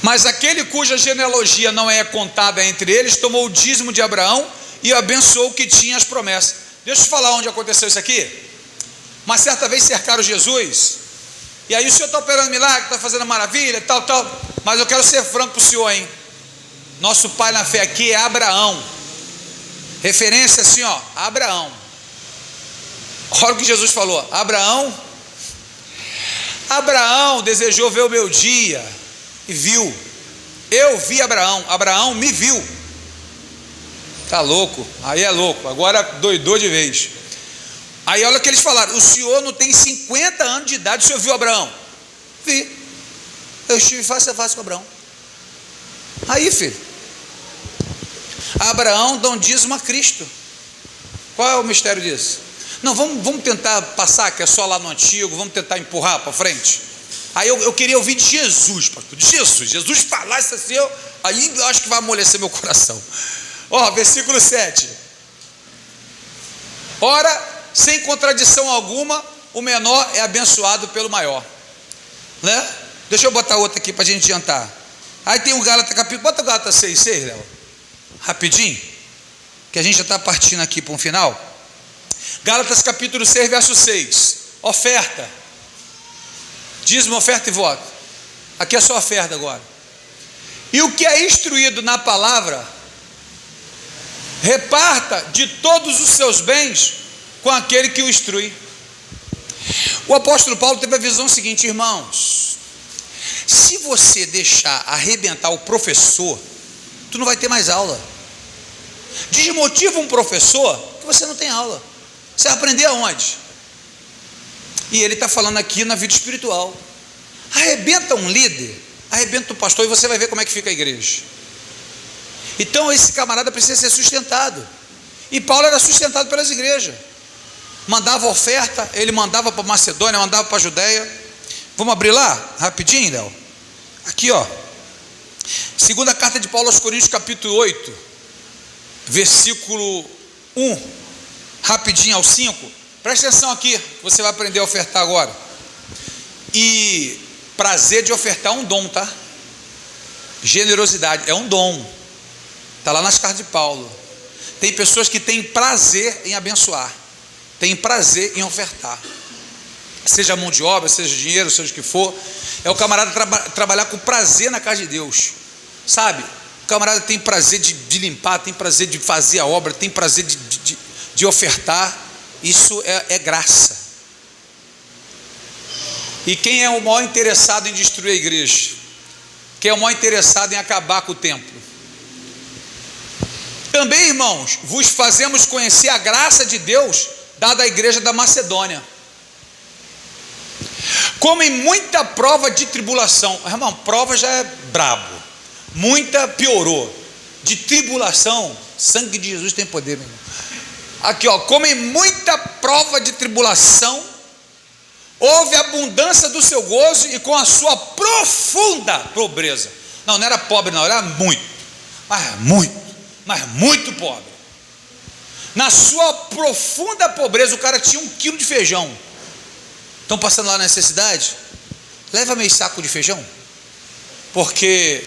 Speaker 1: Mas aquele cuja genealogia não é contada entre eles, tomou o dízimo de Abraão e abençoou o que tinha as promessas. Deixa eu te falar onde aconteceu isso aqui. Uma certa vez cercaram Jesus, e aí o Senhor está operando milagre, está fazendo maravilha, tal, mas eu quero ser franco para o Senhor, hein? Nosso pai na fé aqui é Abraão, referência assim, ó, Abraão. Olha o que Jesus falou: Abraão desejou ver o meu dia, e viu. Eu vi Abraão, Abraão me viu. Tá louco? Aí é louco, agora doidou de vez. Aí olha o que eles falaram: o senhor não tem 50 anos de idade, o senhor viu Abraão? Vi, eu estive face a face com Abraão. Aí, filho, Abraão dá um dízimo a Cristo. Qual é o mistério disso? Não, vamos tentar passar, que é só lá no antigo, vamos tentar empurrar para frente. Aí eu queria ouvir de Jesus, pastor, de Jesus falar isso assim, aí eu acho que vai amolecer meu coração. Ó, versículo 7. Ora, sem contradição alguma, o menor é abençoado pelo maior, né? Deixa eu botar outra aqui para a gente adiantar. Aí tem o Gálatas capítulo, bota o Gálatas 6, Léo, rapidinho, que a gente já está partindo aqui para um final. Gálatas capítulo 6, verso 6, oferta, dízimo, oferta e voto. Aqui é só oferta agora. E o que é instruído na palavra, reparta de todos os seus bens com aquele que o instrui. O apóstolo Paulo teve a visão seguinte: irmãos, se você deixar arrebentar o professor, tu não vai ter mais aula. Desmotiva um professor, que você não tem aula. Você vai aprender aonde? E ele está falando aqui na vida espiritual. Arrebenta um líder, arrebenta um pastor, e você vai ver como é que fica a igreja. Então esse camarada precisa ser sustentado. E Paulo era sustentado pelas igrejas. Mandava oferta, ele mandava para Macedônia, mandava para a Judéia. Vamos abrir lá, rapidinho, Léo. Aqui, ó. Segunda carta de Paulo aos Coríntios, capítulo 8, versículo 1. Rapidinho, ao 5. Presta atenção aqui, você vai aprender a ofertar agora. E prazer de ofertar é um dom, tá? Generosidade é um dom. Está lá nas cartas de Paulo. Tem pessoas que têm prazer em abençoar, têm prazer em ofertar, seja mão de obra, seja dinheiro, seja o que for. É o camarada trabalhar com prazer na casa de Deus, sabe? O camarada tem prazer de limpar, tem prazer de fazer a obra, tem prazer de ofertar. Isso é graça. E quem é o maior interessado em destruir a igreja? Quem é o maior interessado em acabar com o templo? Também, irmãos, vos fazemos conhecer a graça de Deus dada à igreja da Macedônia, como em muita prova de tribulação. Irmão, prova já é brabo, muita piorou, de tribulação, sangue de Jesus tem poder, meu irmão. Aqui, ó, como em muita prova de tribulação, houve abundância do seu gozo, e com a sua profunda pobreza. Não era pobre, não, era muito, mas muito pobre. Na sua profunda pobreza, o cara tinha 1 quilo de feijão. Estão passando lá na necessidade? Leva meio saco de feijão, porque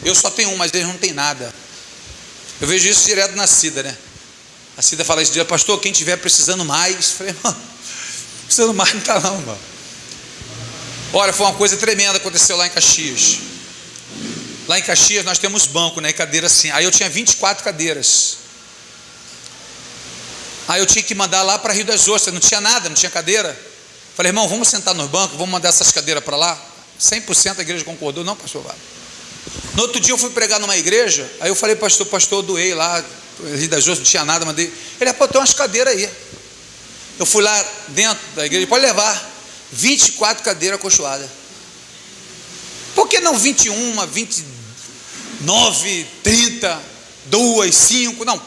Speaker 1: eu só tenho um, mas eles não têm nada. Eu vejo isso direto na Cida, né? A Cida fala isso, pastor, quem tiver precisando mais. Eu falei, mano, precisando mais não está não, mano. Olha, foi uma coisa tremenda aconteceu lá em Caxias. Lá em Caxias nós temos banco, né, e cadeira assim. Aí eu tinha 24 cadeiras. Aí eu tinha que mandar lá para Rio das Ostras, não tinha nada, não tinha cadeira. Falei, irmão, vamos sentar nos bancos, vamos mandar essas cadeiras para lá. 100% a igreja concordou. Não, pastor, vai. No outro dia eu fui pregar numa igreja. Aí eu falei, pastor, eu doei lá, Rio das Ostras, não tinha nada, mandei. Ele, pô, tem umas cadeiras aí. Eu fui lá dentro da igreja, pode levar 24 cadeiras acolchoadas. Por que não 21, 29, 30, 2, 5? Não,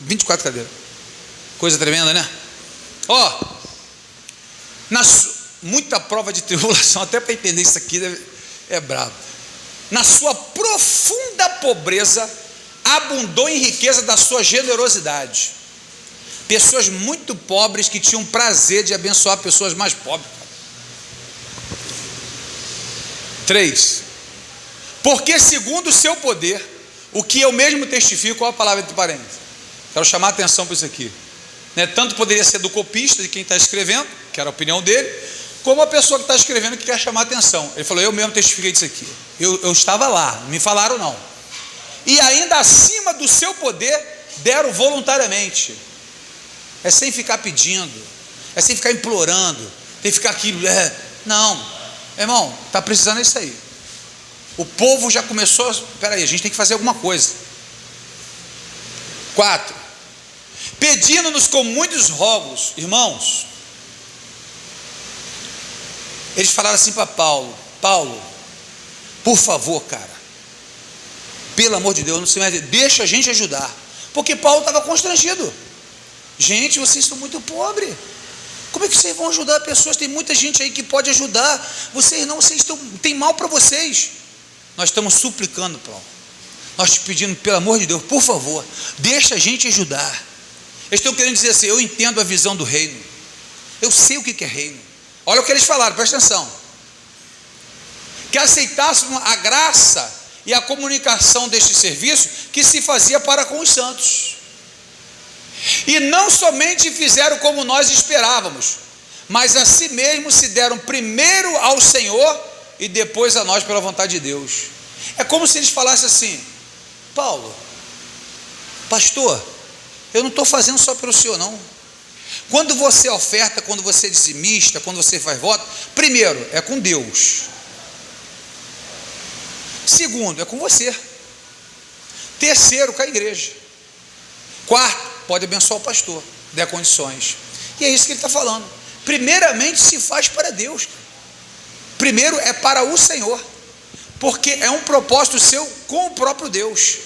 Speaker 1: 24 cadeiras. Coisa tremenda, né? Ó, muita prova de tribulação, até para entender isso aqui é brabo. Na sua profunda pobreza, abundou em riqueza da sua generosidade. Pessoas muito pobres que tinham prazer de abençoar pessoas mais pobres. 3. Porque segundo o seu poder, o que eu mesmo testifico, olha a palavra entre parênteses. Quero chamar a atenção para isso aqui. Né? Tanto poderia ser do copista, de quem está escrevendo, que era a opinião dele, como a pessoa que está escrevendo que quer chamar a atenção. Ele falou, eu mesmo testifiquei disso aqui. Eu estava lá, não me falaram não. E ainda acima do seu poder, deram voluntariamente. É sem ficar pedindo, é sem ficar implorando, tem que ficar aqui, não, irmão, está precisando disso aí. O povo já começou, peraí, a gente tem que fazer alguma coisa. 4. Pedindo-nos com muitos rogos, irmãos, eles falaram assim para Paulo, por favor, cara, pelo amor de Deus, não se mete, deixa a gente ajudar, porque Paulo estava constrangido. Gente, vocês estão muito pobres, como é que vocês vão ajudar pessoas? Tem muita gente aí que pode ajudar, vocês tem mal para vocês. Nós estamos suplicando, Paulo, nós te pedimos, pelo amor de Deus, por favor, deixa a gente ajudar. Eles estão querendo dizer assim, eu entendo a visão do reino, eu sei o que é reino. Olha o que eles falaram, presta atenção, que aceitássemos a graça e a comunicação deste serviço que se fazia para com os santos. E não somente fizeram como nós esperávamos, mas a si mesmos se deram primeiro ao Senhor e depois a nós pela vontade de Deus. É como se eles falassem assim, Paulo, pastor, eu não estou fazendo só pelo senhor não. Quando você oferta, quando você é dizimista, quando você faz voto, primeiro é com Deus, segundo é com você, terceiro com a igreja, quarto pode abençoar o pastor, der condições. E é isso que ele está falando. Primeiramente se faz para Deus, primeiro é para o Senhor, porque é um propósito seu com o próprio Deus.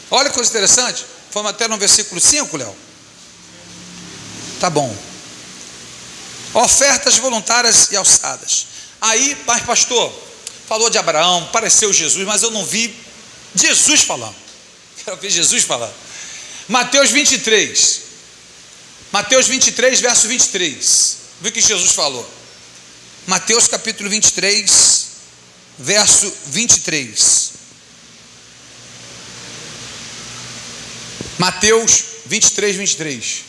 Speaker 1: Olha que coisa interessante, vamos até no versículo 5, Léo. Tá bom. Ofertas voluntárias e alçadas. Aí, mas pastor, falou de Abraão, pareceu Jesus, mas eu não vi Jesus falando. Quero ver Jesus falando. Mateus 23, verso 23. Viu o que Jesus falou? Mateus capítulo 23, verso 23. Mateus 23, 23.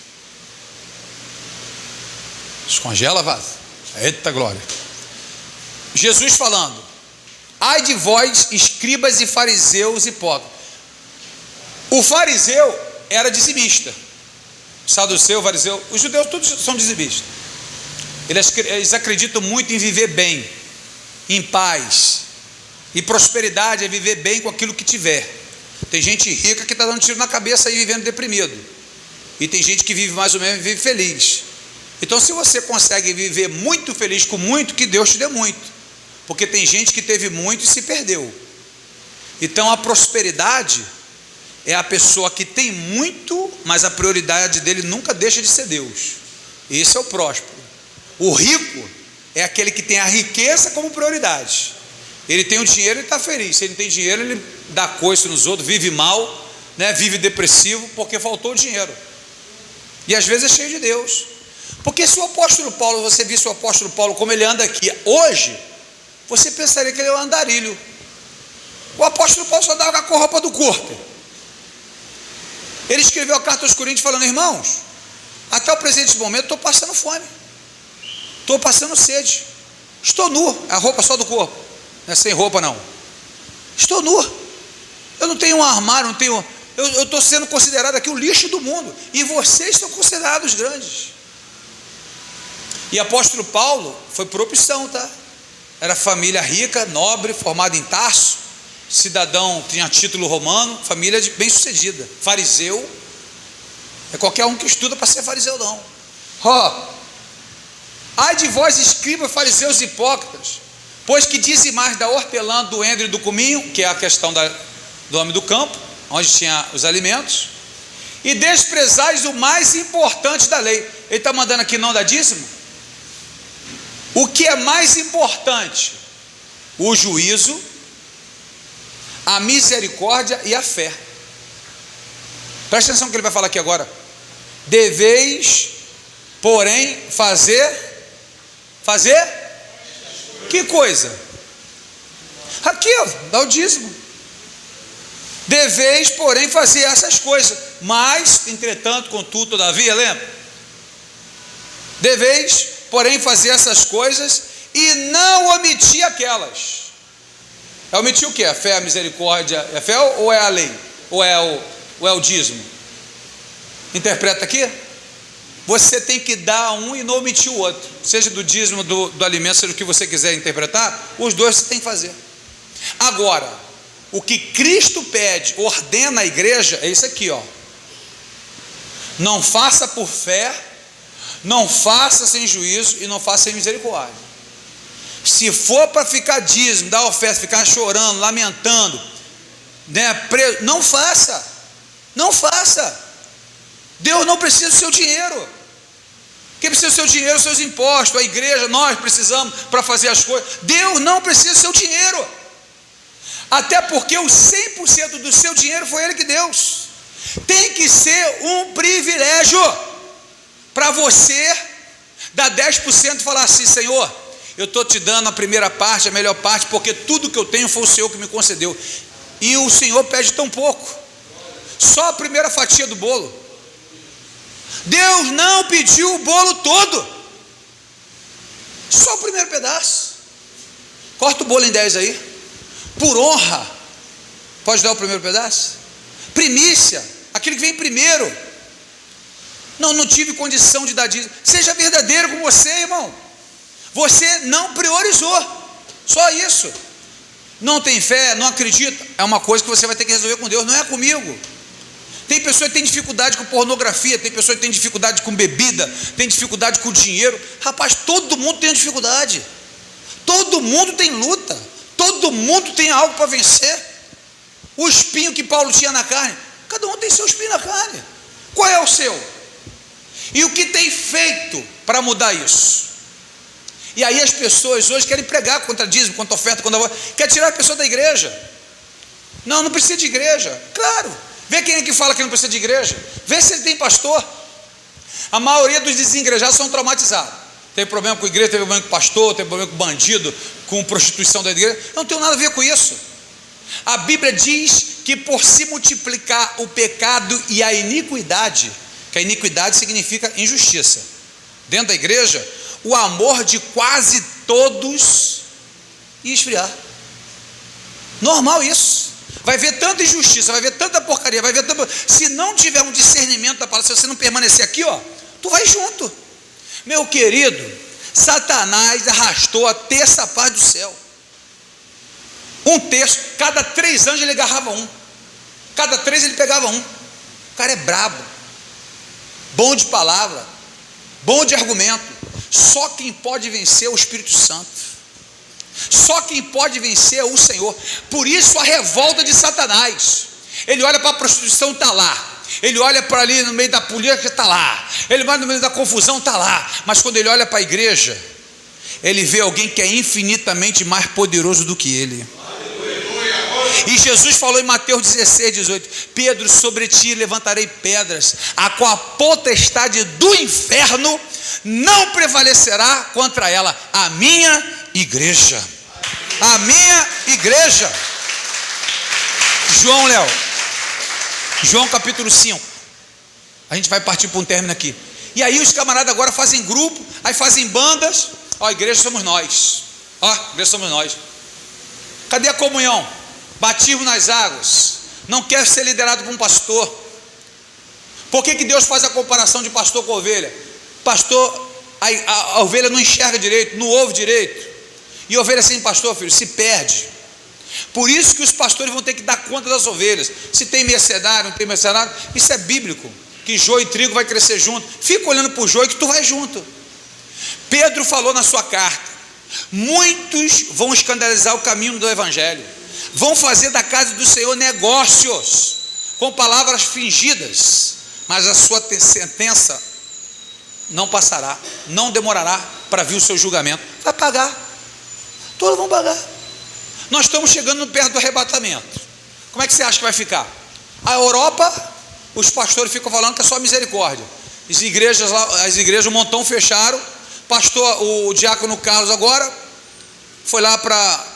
Speaker 1: Descongela, vaso. Eita glória. Jesus falando: ai de vós, escribas e fariseus hipócritas. O fariseu era dizimista. O saduceu, o fariseu, os judeus todos são dizimistas. Eles acreditam muito em viver bem, em paz. E prosperidade é viver bem com aquilo que tiver. Tem gente rica que está dando tiro na cabeça e vivendo deprimido. E tem gente que vive mais ou menos e vive feliz. Então, se você consegue viver muito feliz com muito, que Deus te dê muito. Porque tem gente que teve muito e se perdeu. Então, a prosperidade é a pessoa que tem muito, mas a prioridade dele nunca deixa de ser Deus. Esse é o próspero. O rico é aquele que tem a riqueza como prioridade. Ele tem o dinheiro e está feliz. Se ele não tem dinheiro, ele dá coice nos outros, vive mal, né? Vive depressivo porque faltou o dinheiro. E às vezes é cheio de Deus. Porque se o apóstolo Paulo, você visse o apóstolo Paulo como ele anda aqui hoje, você pensaria que ele é um andarilho. O apóstolo Paulo só dava com a roupa do corpo. Ele escreveu a carta aos Coríntios falando: irmãos, até o presente momento estou passando fome, estou passando sede, estou nu, a roupa só do corpo, não é sem roupa não, estou nu, eu não tenho um armário, não tenho, eu estou sendo considerado aqui o lixo do mundo, e vocês são considerados grandes. E apóstolo Paulo foi por opção, tá? Era família rica, nobre, formada em Tarso, cidadão, tinha título romano, família bem sucedida, fariseu. É qualquer um que estuda para ser fariseu não. Ai de vós, escribas, fariseus hipócritas, pois que dizimais da hortelã, do endro e do cominho, que é a questão do homem do campo, onde tinha os alimentos, e desprezais o mais importante da lei. Ele está mandando aqui não dar dízimo. O que é mais importante? O juízo, a misericórdia e a fé. Presta atenção no que ele vai falar aqui agora. Deveis, porém, fazer que coisa? Aqui, ó, dá o dízimo. Deveis, porém, fazer essas coisas, mas, entretanto, contudo, todavia, lembra? Deveis, porém, fazer essas coisas e não omitir aquelas. É omitir o que? A fé, a misericórdia, é a fé ou é a lei? Ou é o dízimo? Interpreta aqui. Você tem que dar um e não omitir o outro. Seja do dízimo, do alimento, seja o que você quiser interpretar, os dois você tem que fazer. Agora, o que Cristo pede, ordena a igreja, é isso aqui, ó. Não faça por fé, não faça sem juízo e não faça sem misericórdia. Se for para ficar dízimo, dar oferta, ficar chorando, lamentando, né, não faça, não faça. Deus não precisa do seu dinheiro. Quem precisa do seu dinheiro? Os seus impostos, a igreja, nós precisamos para fazer as coisas. Deus não precisa do seu dinheiro, até porque o 100% do seu dinheiro foi Ele que deu. Tem que ser um privilégio para você dar 10% e falar assim: Senhor, eu estou te dando a primeira parte, a melhor parte, porque tudo que eu tenho foi o Senhor que me concedeu. E o Senhor pede tão pouco, só a primeira fatia do bolo. Deus não pediu o bolo todo, só o primeiro pedaço. Corta o bolo em 10 aí, por honra. Pode dar o primeiro pedaço? Primícia, aquele que vem primeiro. Não tive condição de dar dízimo. Seja verdadeiro com você, irmão. Você não priorizou, só isso. Não tem fé, não acredita, é uma coisa que você vai ter que resolver com Deus, não é comigo. Tem pessoa que tem dificuldade com pornografia, tem pessoa que tem dificuldade com bebida, tem dificuldade com dinheiro. Rapaz, todo mundo tem dificuldade, todo mundo tem luta, todo mundo tem algo para vencer. O espinho que Paulo tinha na carne, cada um tem seu espinho na carne. Qual é o seu? E o que tem feito para mudar isso? E aí as pessoas hoje querem pregar contra dízimo, contra oferta, quer tirar a pessoa da igreja. Não precisa de igreja. Claro, vê quem é que fala que não precisa de igreja, vê se ele tem pastor. A maioria dos desigrejados são traumatizados. Tem problema com a igreja, tem problema com o pastor, tem problema com bandido, com prostituição da igreja. Não tem nada a ver com isso. A Bíblia diz que por se multiplicar o pecado e a iniquidade, que a iniquidade significa injustiça, dentro da igreja, o amor de quase todos ia esfriar. Normal isso. vai ver tanta injustiça, vai ver tanta porcaria, vai ver tanta... Se não tiver um discernimento da palavra, se você não permanecer aqui, ó, tu vai junto. Meu querido, Satanás arrastou a terça parte do céu. Um terço, cada 3 anos ele agarrava um. Cada 3 ele pegava um. O cara é brabo, bom de palavra, bom de argumento. Só quem pode vencer é o Espírito Santo. Só quem pode vencer é o Senhor. Por isso a revolta de Satanás. Ele olha para a prostituição, está lá. Ele olha para ali no meio da política, está lá. Ele vai no meio da confusão, está lá. Mas quando ele olha para a igreja, ele vê alguém que é infinitamente mais poderoso do que ele. E Jesus falou em Mateus 16, 18: Pedro, sobre ti levantarei pedras, a qual a potestade do inferno não prevalecerá contra ela. A minha igreja. A minha igreja. João capítulo 5. A gente vai partir para um término aqui. E aí os camaradas agora fazem grupo, aí fazem bandas. Ó, a igreja somos nós. Ó, a igreja somos nós. Cadê a comunhão? Batismo nas águas. Não quer ser liderado por um pastor. Por que Deus faz a comparação de pastor com ovelha? Pastor, a ovelha não enxerga direito, não ouve direito. E ovelha sem pastor, filho, se perde. Por isso que os pastores vão ter que dar conta das ovelhas. Se tem mercenário, não tem mercenário, isso é bíblico. Que joio e trigo vai crescer junto. Fica olhando para o joio que tu vai junto. Pedro falou na sua carta: muitos vão escandalizar o caminho do evangelho, vão fazer da casa do Senhor negócios com palavras fingidas, mas a sua sentença não passará, não demorará para vir o seu julgamento. Vai pagar, todos vão pagar. Nós estamos chegando perto do arrebatamento. Como é que você acha que vai ficar? A Europa, os pastores ficam falando que é só misericórdia. As igrejas, um montão fecharam. Pastor, o diácono Carlos agora foi lá para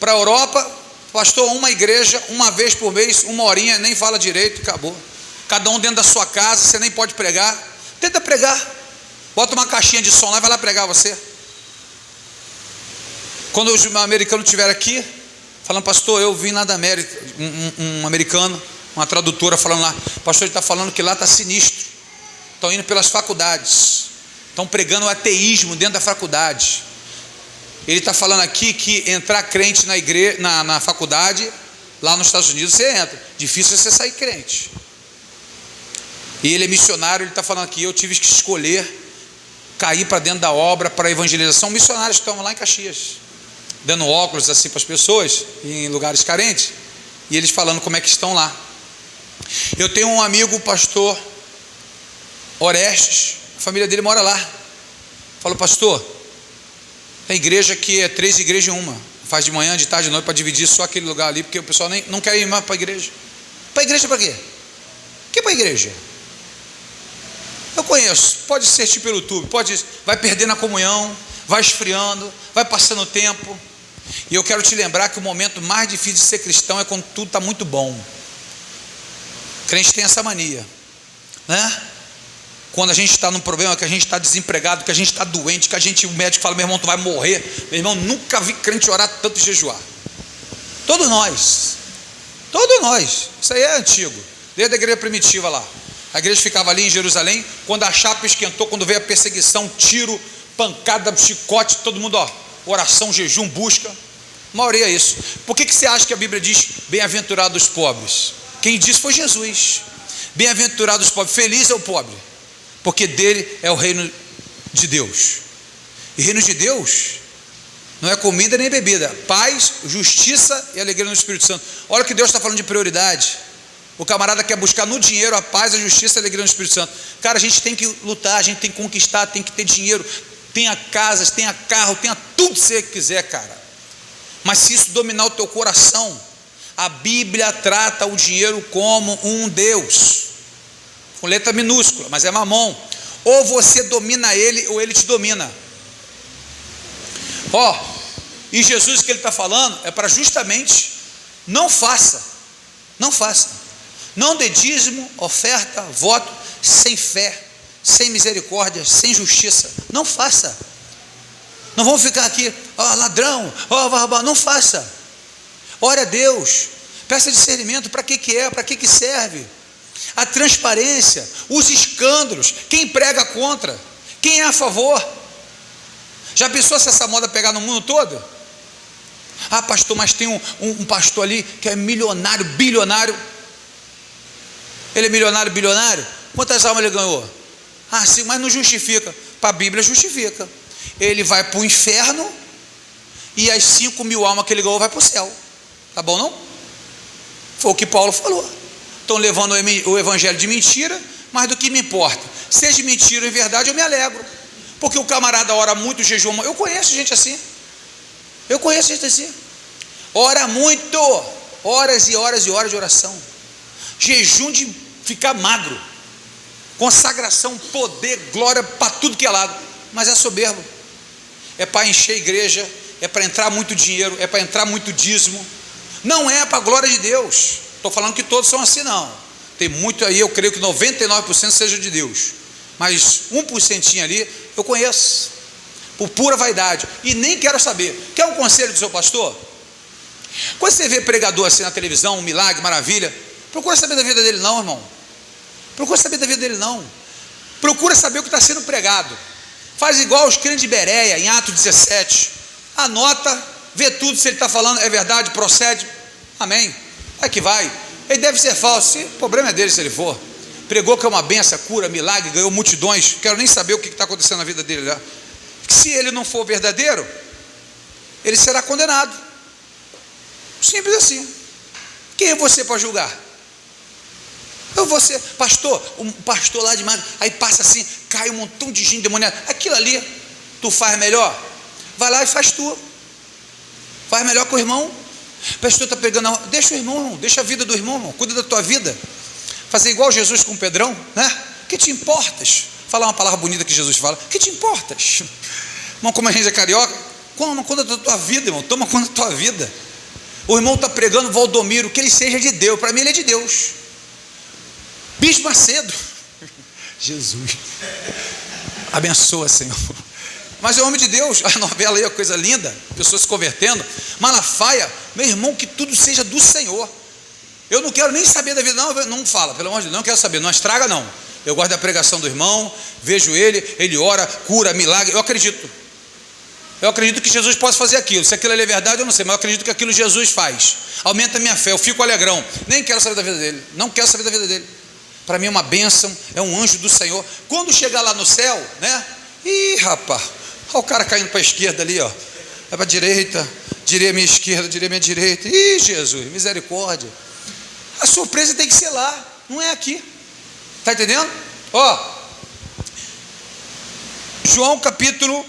Speaker 1: a Europa. Pastor, uma igreja, uma vez por mês, 1 horinha, nem fala direito, acabou. Cada um dentro da sua casa, você nem pode pregar. Tenta pregar. Bota uma caixinha de som lá e vai lá pregar você. Quando os americanos estiveram aqui, falando: pastor, eu vim lá da América, um americano, uma tradutora falando lá: pastor, ele está falando que lá está sinistro, estão indo pelas faculdades, estão pregando o ateísmo dentro da faculdade. Ele está falando aqui que entrar crente na igreja, na faculdade, lá nos Estados Unidos você entra, difícil é você sair crente. E ele é missionário, ele está falando aqui: eu tive que escolher cair para dentro da obra, para a evangelização. Missionários que estão lá em Caxias, dando óculos assim para as pessoas, em lugares carentes, e eles falando como é que estão lá. Eu tenho um amigo, o pastor Orestes, a família dele mora lá. Falou: pastor, a igreja aqui é 3 igrejas em uma, faz de manhã, de tarde, de noite, para dividir só aquele lugar ali, porque o pessoal nem, não quer ir mais para a igreja. Para a igreja para quê? Que para a igreja? Eu conheço, pode assistir pelo YouTube, vai perdendo a comunhão, vai esfriando, vai passando o tempo. E eu quero te lembrar que o momento mais difícil de ser cristão é quando tudo está muito bom. O crente tem essa mania, né? Quando a gente está num problema, que a gente está desempregado, que a gente está doente, que o médico fala: meu irmão, tu vai morrer. Meu irmão, nunca vi crente orar tanto e jejuar. Todos nós, isso aí é antigo, desde a igreja primitiva lá. A igreja ficava ali em Jerusalém, quando a chapa esquentou, quando veio a perseguição, tiro, pancada, chicote, todo mundo, ó, oração, jejum, busca. A maioria é isso. Por que você acha que a Bíblia diz bem-aventurados os pobres? Quem disse foi Jesus. Bem-aventurados os pobres, feliz é o pobre, porque dele é o reino de Deus. E reino de Deus não é comida nem bebida, paz, justiça e alegria no Espírito Santo. Olha o que Deus está falando de prioridade. O camarada quer buscar no dinheiro a paz, a justiça e a alegria no Espírito Santo. Cara, a gente tem que lutar, a gente tem que conquistar, tem que ter dinheiro, tenha casas, tenha carro, tenha tudo que você quiser, cara. Mas se isso dominar o teu coração, a Bíblia trata o dinheiro como um Deus, com letra minúscula, mas é mamon. Ou você domina ele, ou ele te domina. Ó, e Jesus, que ele está falando é para justamente não faça, não dê dízimo, oferta, voto sem fé, sem misericórdia, sem justiça. Não faça. Não vamos ficar aqui: ó, ladrão, ó, não faça. Ore a Deus, Peça discernimento, para que é, para que serve. A transparência, os escândalos, quem prega contra, quem é a favor. Já pensou se essa moda pegar no mundo todo? Ah, pastor, mas tem um pastor ali que é milionário, bilionário. Ele é milionário, bilionário? Quantas almas ele ganhou? Ah, sim, mas não justifica. Para a Bíblia justifica. Ele vai para o inferno e as 5.000 almas que ele ganhou vai para o céu. Tá bom não? Foi o que Paulo falou. Estão levando o evangelho de mentira, mas do que me importa? Seja mentira ou verdade, eu me alegro. Porque o camarada ora muito, jejum. Eu conheço gente assim. Ora muito, horas e horas e horas de oração. Jejum de ficar magro. Consagração, poder, glória para tudo que é lado. Mas é soberbo. É para encher a igreja, é para entrar muito dinheiro, é para entrar muito dízimo. Não é para a glória de Deus. Estou falando que todos são assim, não. Tem muito aí, eu creio que 99% seja de Deus. Mas 1% ali, eu conheço. Por pura vaidade. E nem quero saber. Quer um conselho do seu pastor? Quando você vê pregador assim na televisão, um milagre, maravilha, procura saber da vida dele não, irmão. Procura saber da vida dele não. Procura saber o que está sendo pregado. Faz igual os crentes de Bereia, em Atos 17. Anota, vê tudo, se ele está falando é verdade, procede. Amém. Vai que vai. Ele deve ser falso. O problema é dele se ele for. Pregou que é uma benção, cura, milagre, ganhou multidões. Quero nem saber o que está acontecendo na vida dele lá. Se ele não for verdadeiro, ele será condenado. Simples assim. Quem é você para julgar? Eu vou ser pastor, um pastor lá de Mago, aí passa assim, cai um montão de gente demoniada. Aquilo ali, tu faz melhor? Vai lá e faz tu. Faz melhor que o irmão. O pastor está pegando, deixa o irmão, deixa a vida do irmão, cuida da tua vida. Fazer igual Jesus com o Pedrão, né? Que te importas? Falar uma palavra bonita que Jesus fala, que te importas? Irmão, como a gente é carioca, toma conta da tua vida, irmão, toma conta da tua vida. O irmão está pregando Valdomiro, que ele seja de Deus, para mim ele é de Deus. Bispo Macedo, Jesus, abençoa, Senhor. Mas é homem de Deus. A novela aí é coisa linda, pessoas se convertendo. Malafaia, meu irmão, que tudo seja do Senhor. Eu não quero nem saber da vida, não fala, pelo amor de Deus, não quero saber, não estraga não. Eu gosto da pregação do irmão, vejo ele ora, cura, milagre, eu acredito que Jesus possa fazer aquilo. Se aquilo é verdade eu não sei, mas eu acredito que aquilo Jesus faz. Aumenta a minha fé, eu fico alegrão. Nem quero saber da vida dele, não quero saber da vida dele. Para mim é uma bênção, é um anjo do Senhor. Quando chegar lá no céu, né? Ih, rapaz, olha o cara caindo para a esquerda ali, ó. É para a direita, direi a minha esquerda, direi a minha direita. Ih, Jesus, misericórdia. A surpresa tem que ser lá, não é aqui. Está entendendo? Ó, João capítulo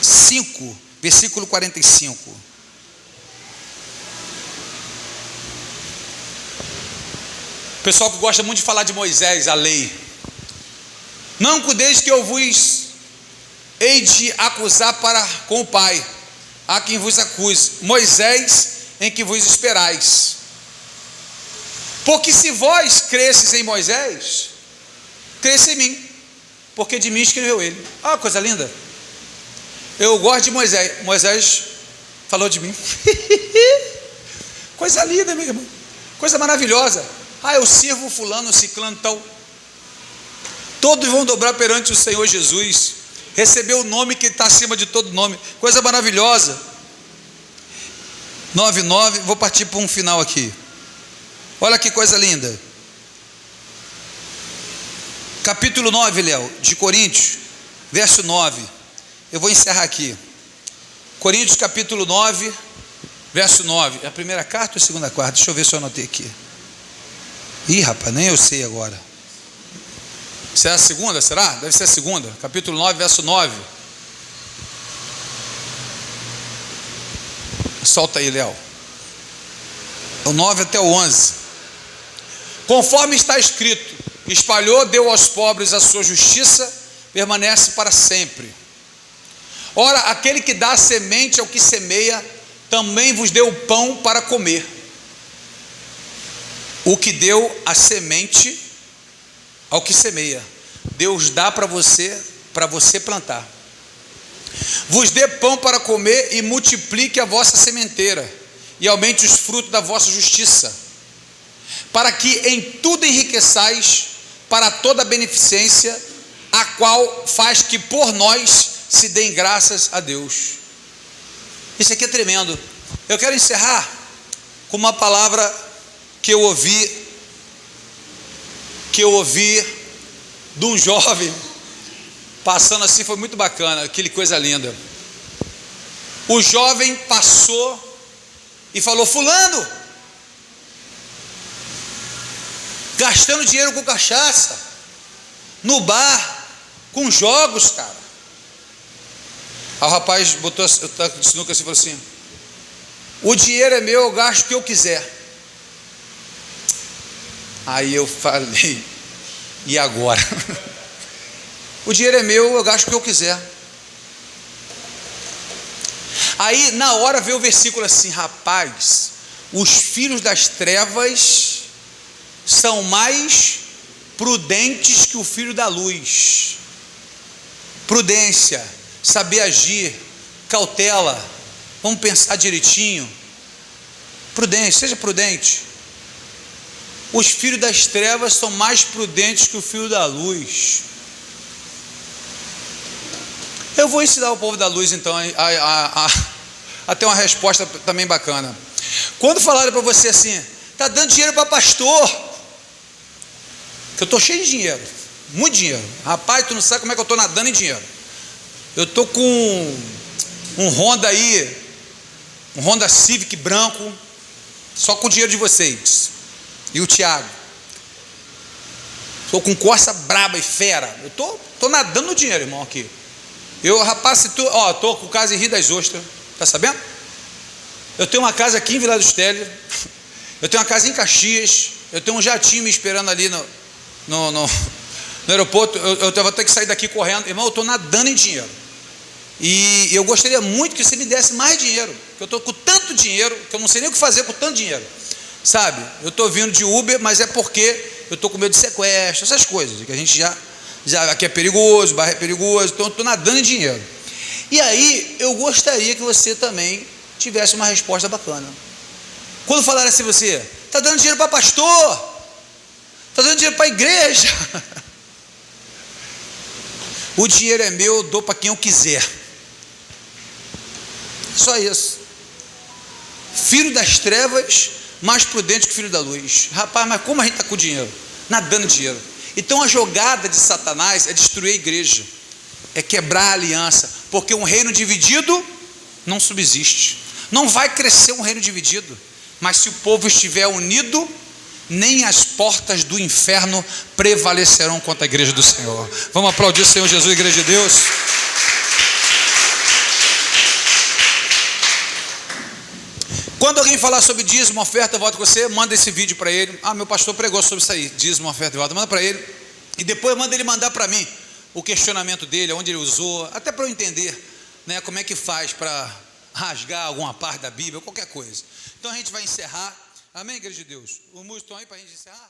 Speaker 1: 5, versículo 45. O pessoal que gosta muito de falar de Moisés, a lei. Não cuideis que eu vos hei de acusar para com o Pai. Há quem vos acuse. Moisés, em que vos esperais. Porque se vós cresces em Moisés, cresce em mim, porque de mim escreveu ele. Ah, coisa linda. Eu gosto de Moisés. Moisés falou de mim. Coisa linda, meu irmão. Coisa maravilhosa. Ah, eu sirvo fulano, ciclano, tal. Todos vão dobrar perante o Senhor Jesus, receber o nome que está acima de todo nome. Coisa maravilhosa. 9:9, vou partir para um final aqui. Olha que coisa linda. Capítulo 9, Léo, de Coríntios, verso 9. Eu vou encerrar aqui. Coríntios capítulo 9, verso 9. É a primeira carta ou a segunda carta? Deixa eu ver se eu anotei aqui. Ih, rapaz, nem eu sei agora. Será a segunda? Será? Deve ser a segunda. Capítulo 9, verso 9. Solta aí, Léo. O 9 até o 11. Conforme está escrito, espalhou, deu aos pobres a sua justiça, permanece para sempre. Ora, aquele que dá a semente ao que semeia, também vos deu o pão para comer. O que deu a semente ao que semeia, Deus dá para você plantar. vos dê pão para comer e multiplique a vossa sementeira e aumente os frutos da vossa justiça, para que em tudo enriqueçais para toda a beneficência, a qual faz que por nós se deem graças a Deus. Isso aqui é tremendo. Eu quero encerrar com uma palavra que eu ouvi de um jovem passando assim, foi muito bacana, aquele coisa linda. O jovem passou e falou: fulano, gastando dinheiro com cachaça, no bar, com jogos, cara. Aí o rapaz botou o taco de sinuca assim e falou assim: o dinheiro é meu, eu gasto o que eu quiser. Aí eu falei: e agora? O dinheiro é meu, eu gasto o que eu quiser. Aí na hora veio o versículo assim: rapaz, os filhos das trevas são mais prudentes que o filho da luz. Prudência, saber agir, cautela, vamos pensar direitinho. Prudência, seja prudente. Os filhos das trevas são mais prudentes que o filho da luz. Eu vou ensinar o povo da luz então a ter uma resposta também bacana. Quando falaram para você assim: está dando dinheiro para pastor, que eu estou cheio de dinheiro, muito dinheiro. Rapaz, tu não sabe como é que eu estou nadando em dinheiro. Eu estou com um Honda aí, um Honda Civic branco, só com o dinheiro de vocês e o Tiago. Estou com Corsa braba e fera. Eu estou nadando no dinheiro, irmão, aqui. Eu, rapaz, se tu, ó, estou com casa em Rio das Ostras, tá sabendo? Eu tenho uma casa aqui em Vila dos Teles, eu tenho uma casa em Caxias, eu tenho um jatinho me esperando ali no aeroporto. Eu vou ter que sair daqui correndo. Irmão, eu estou nadando em dinheiro. E eu gostaria muito que você me desse mais dinheiro, porque eu estou com tanto dinheiro, que eu não sei nem o que fazer com tanto dinheiro, sabe? Eu estou vindo de Uber, mas é porque eu estou com medo de sequestro, essas coisas, que a gente já aqui é perigoso, o bairro é perigoso, então eu estou nadando em dinheiro. E aí, eu gostaria que você também tivesse uma resposta bacana. Quando falar assim, você está dando dinheiro para pastor, está dando dinheiro para a igreja. O dinheiro é meu, eu dou para quem eu quiser. Só isso. Filho das trevas, mais prudente que filho da luz. Rapaz, mas como a gente está com dinheiro? Nadando em dinheiro. Então a jogada de Satanás é destruir a igreja, é quebrar a aliança, porque um reino dividido não subsiste. Não vai crescer um reino dividido, mas se o povo estiver unido, nem as portas do inferno prevalecerão contra a igreja do Senhor. Vamos aplaudir o Senhor Jesus, igreja de Deus. Quando alguém falar sobre dízimo, oferta e voto com você, manda esse vídeo para ele. Meu pastor pregou sobre isso aí, dízimo, oferta e voto. Manda para ele, e depois manda ele mandar para mim o questionamento dele, onde ele usou, até para eu entender, né, como é que faz para rasgar alguma parte da Bíblia, qualquer coisa. Então a gente vai encerrar. Amém, igreja de Deus? Os músicos estão aí para a gente encerrar?